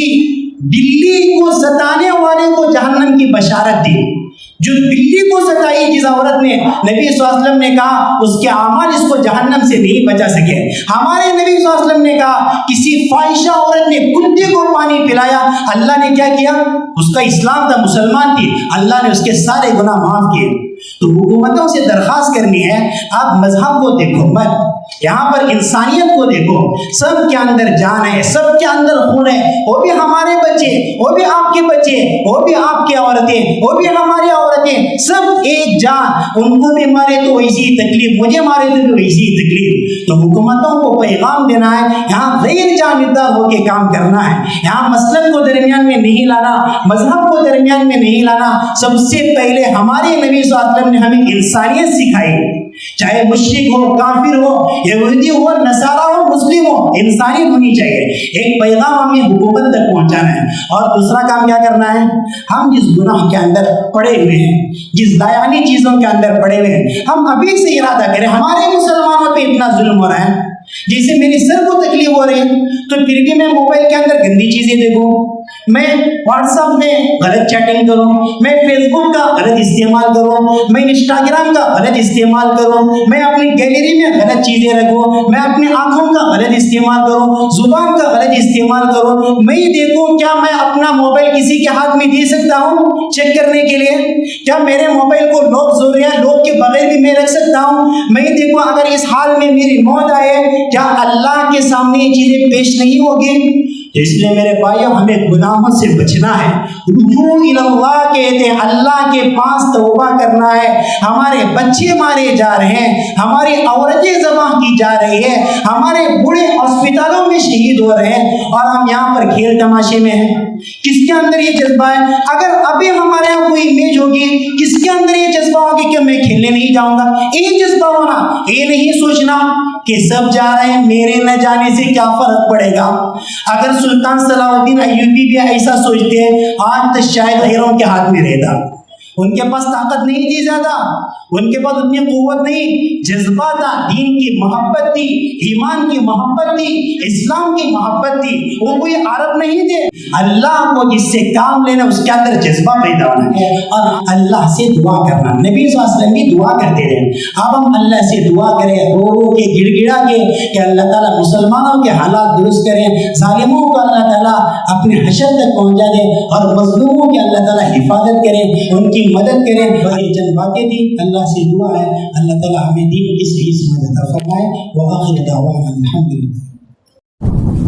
بلی کو ستانے والے کو جہنم کی بشارت دی. جو بلی کو ستائی جس عورت نے, نبی صلی اللہ علیہ وسلم نے کہا اس کے اعمال اس کو جہنم سے نہیں بچا سکے. ہمارے نبی صلی اللہ علیہ وسلم نے کہا کسی فاحشہ عورت نے کتے کو پانی پلایا, اللہ نے کیا کیا, اس کا اسلام تھا, مسلمان تھی, اللہ نے اس کے سارے گناہ معاف کیے. تو حکومتوں سے درخواست کرنی ہے آپ مذہب کو دیکھو مت, یہاں پر انسانیت کو دیکھو. سب کے اندر جان ہے, سب کے اندر خون ہے, وہ بھی ہمارے بچے, وہ بھی آپ کے بچے, وہ بھی آپ کی عورتیں, وہ بھی ہماری عورتیں, سب ایک جان. ان کو بھی مارے تو ویسی تکلیف, مجھے مارے تو ویسی تکلیف. تو حکومتوں کو پیغام دینا ہے, یہاں غیر جانبدار ہو کے کام کرنا ہے. یہاں مسلک کو درمیان میں نہیں لانا, مذہب کو درمیان میں نہیں لانا. سب سے پہلے ہمارے نبی صلی اللہ علیہ وسلم نے ہمیں انسانیت سکھائی, چاہے مشرک ہو, کافر ہو, یہودی ہو, نصارہ ہو, مسلم ہو, انسانیت ہونی چاہیے. ایک پیغام ہمیں حکومت تک پہنچانا ہے. اور دوسرا کام کیا کرنا ہے, ہم جس گناہ کے اندر پڑے ہوئے ہیں, جس دایانی چیزوں کے اندر پڑے ہوئے ہیں, ہم ابھی سے ارادہ کریں. ہمارے مسلمانوں پہ اتنا ظلم ہو رہا ہے, جیسے میری سر کو تکلیف ہو رہی ہے تو پھر بھی میں موبائل کے اندر گندی چیزیں دیکھوں, میں واٹس ایپ میں غلط چیٹنگ کروں, میں فیس بک کا غلط استعمال کروں, میں انسٹاگرام کا غلط استعمال کروں, میں اپنی گیلری میں غلط چیزیں رکھوں, میں اپنی آنکھوں کا غلط استعمال کروں, زبان کا غلط استعمال کروں. میں دیکھوں کیا میں اپنا موبائل کسی کے ہاتھ میں دے سکتا ہوں چیک کرنے کے لیے, کیا میرے موبائل کو لوک ضروری ہے, لوک کے بغیر بھی میں رکھ سکتا ہوں. میں دیکھوں اگر اس حال میں میری موت آئے کیا اللہ کے سامنے یہ چیزیں پیش نہیں ہوگی. اس لیے میرے بھائیوں ہمیں گناہوں سے بچنا ہے. رجوع اللہ کہتے ہیں, اللہ کے پاس توبہ کرنا ہے. ہمارے بچے مارے جا رہے ہیں, ہماری عورتیں ذبح کی جا رہی ہے, ہمارے بوڑھے ہسپتالوں میں شہید ہو رہے ہیں, اور ہم یہاں پر کھیل تماشے میں ہیں. کس کے اندر یہ جذبہ ہے؟ اگر ابھی ہمارے یہاں کوئی میچ ہوگی, کس کے اندر یہ جذبہ ہوگی کہ میں کھیلنے نہیں جاؤں گا؟ یہ جذبہ ہونا, یہ نہیں سوچنا کہ سب جا رہے ہیں میرے نہ جانے سے کیا فرق پڑے گا. اگر سلطان صلاح الدین ایوبی بھی ایسا سوچتے ہیں آج تو شاید غیروں کے ہاتھ میں رہتا. ان کے پاس طاقت نہیں تھی زیادہ, ان کے پاس اتنی قوت نہیں, جذبہ تھا, دین کی محبت تھی, ایمان کی محبت تھی, اسلام کی محبت تھی. وہ کوئی عرب نہیں تھے. اللہ کو جس سے کام لینا اس کے اندر جذبہ پیدا ہونا ہے, اور اللہ سے دعا کرنا. نبی صلی اللہ علیہ وسلم بھی دعا کرتے رہے. اب ہم اللہ سے دعا کریں, رو رو کے, گڑ گڑا کے, کہ اللہ تعالیٰ مسلمانوں کے حالات درست کریں, ظالموں کو اللہ تعالیٰ اپنے حشر تک پہنچا دیں, اور مظلوموں کی اللہ تعالیٰ حفاظت کریں, ان کی مدد کریں. یہ چند باتیں تھی, اللہ سے دعا ہے اللہ تعالیٰ ہمیں دین کی صحیح سمجھ عطا فرمائے. وآخر دعوانا الحمدللہ.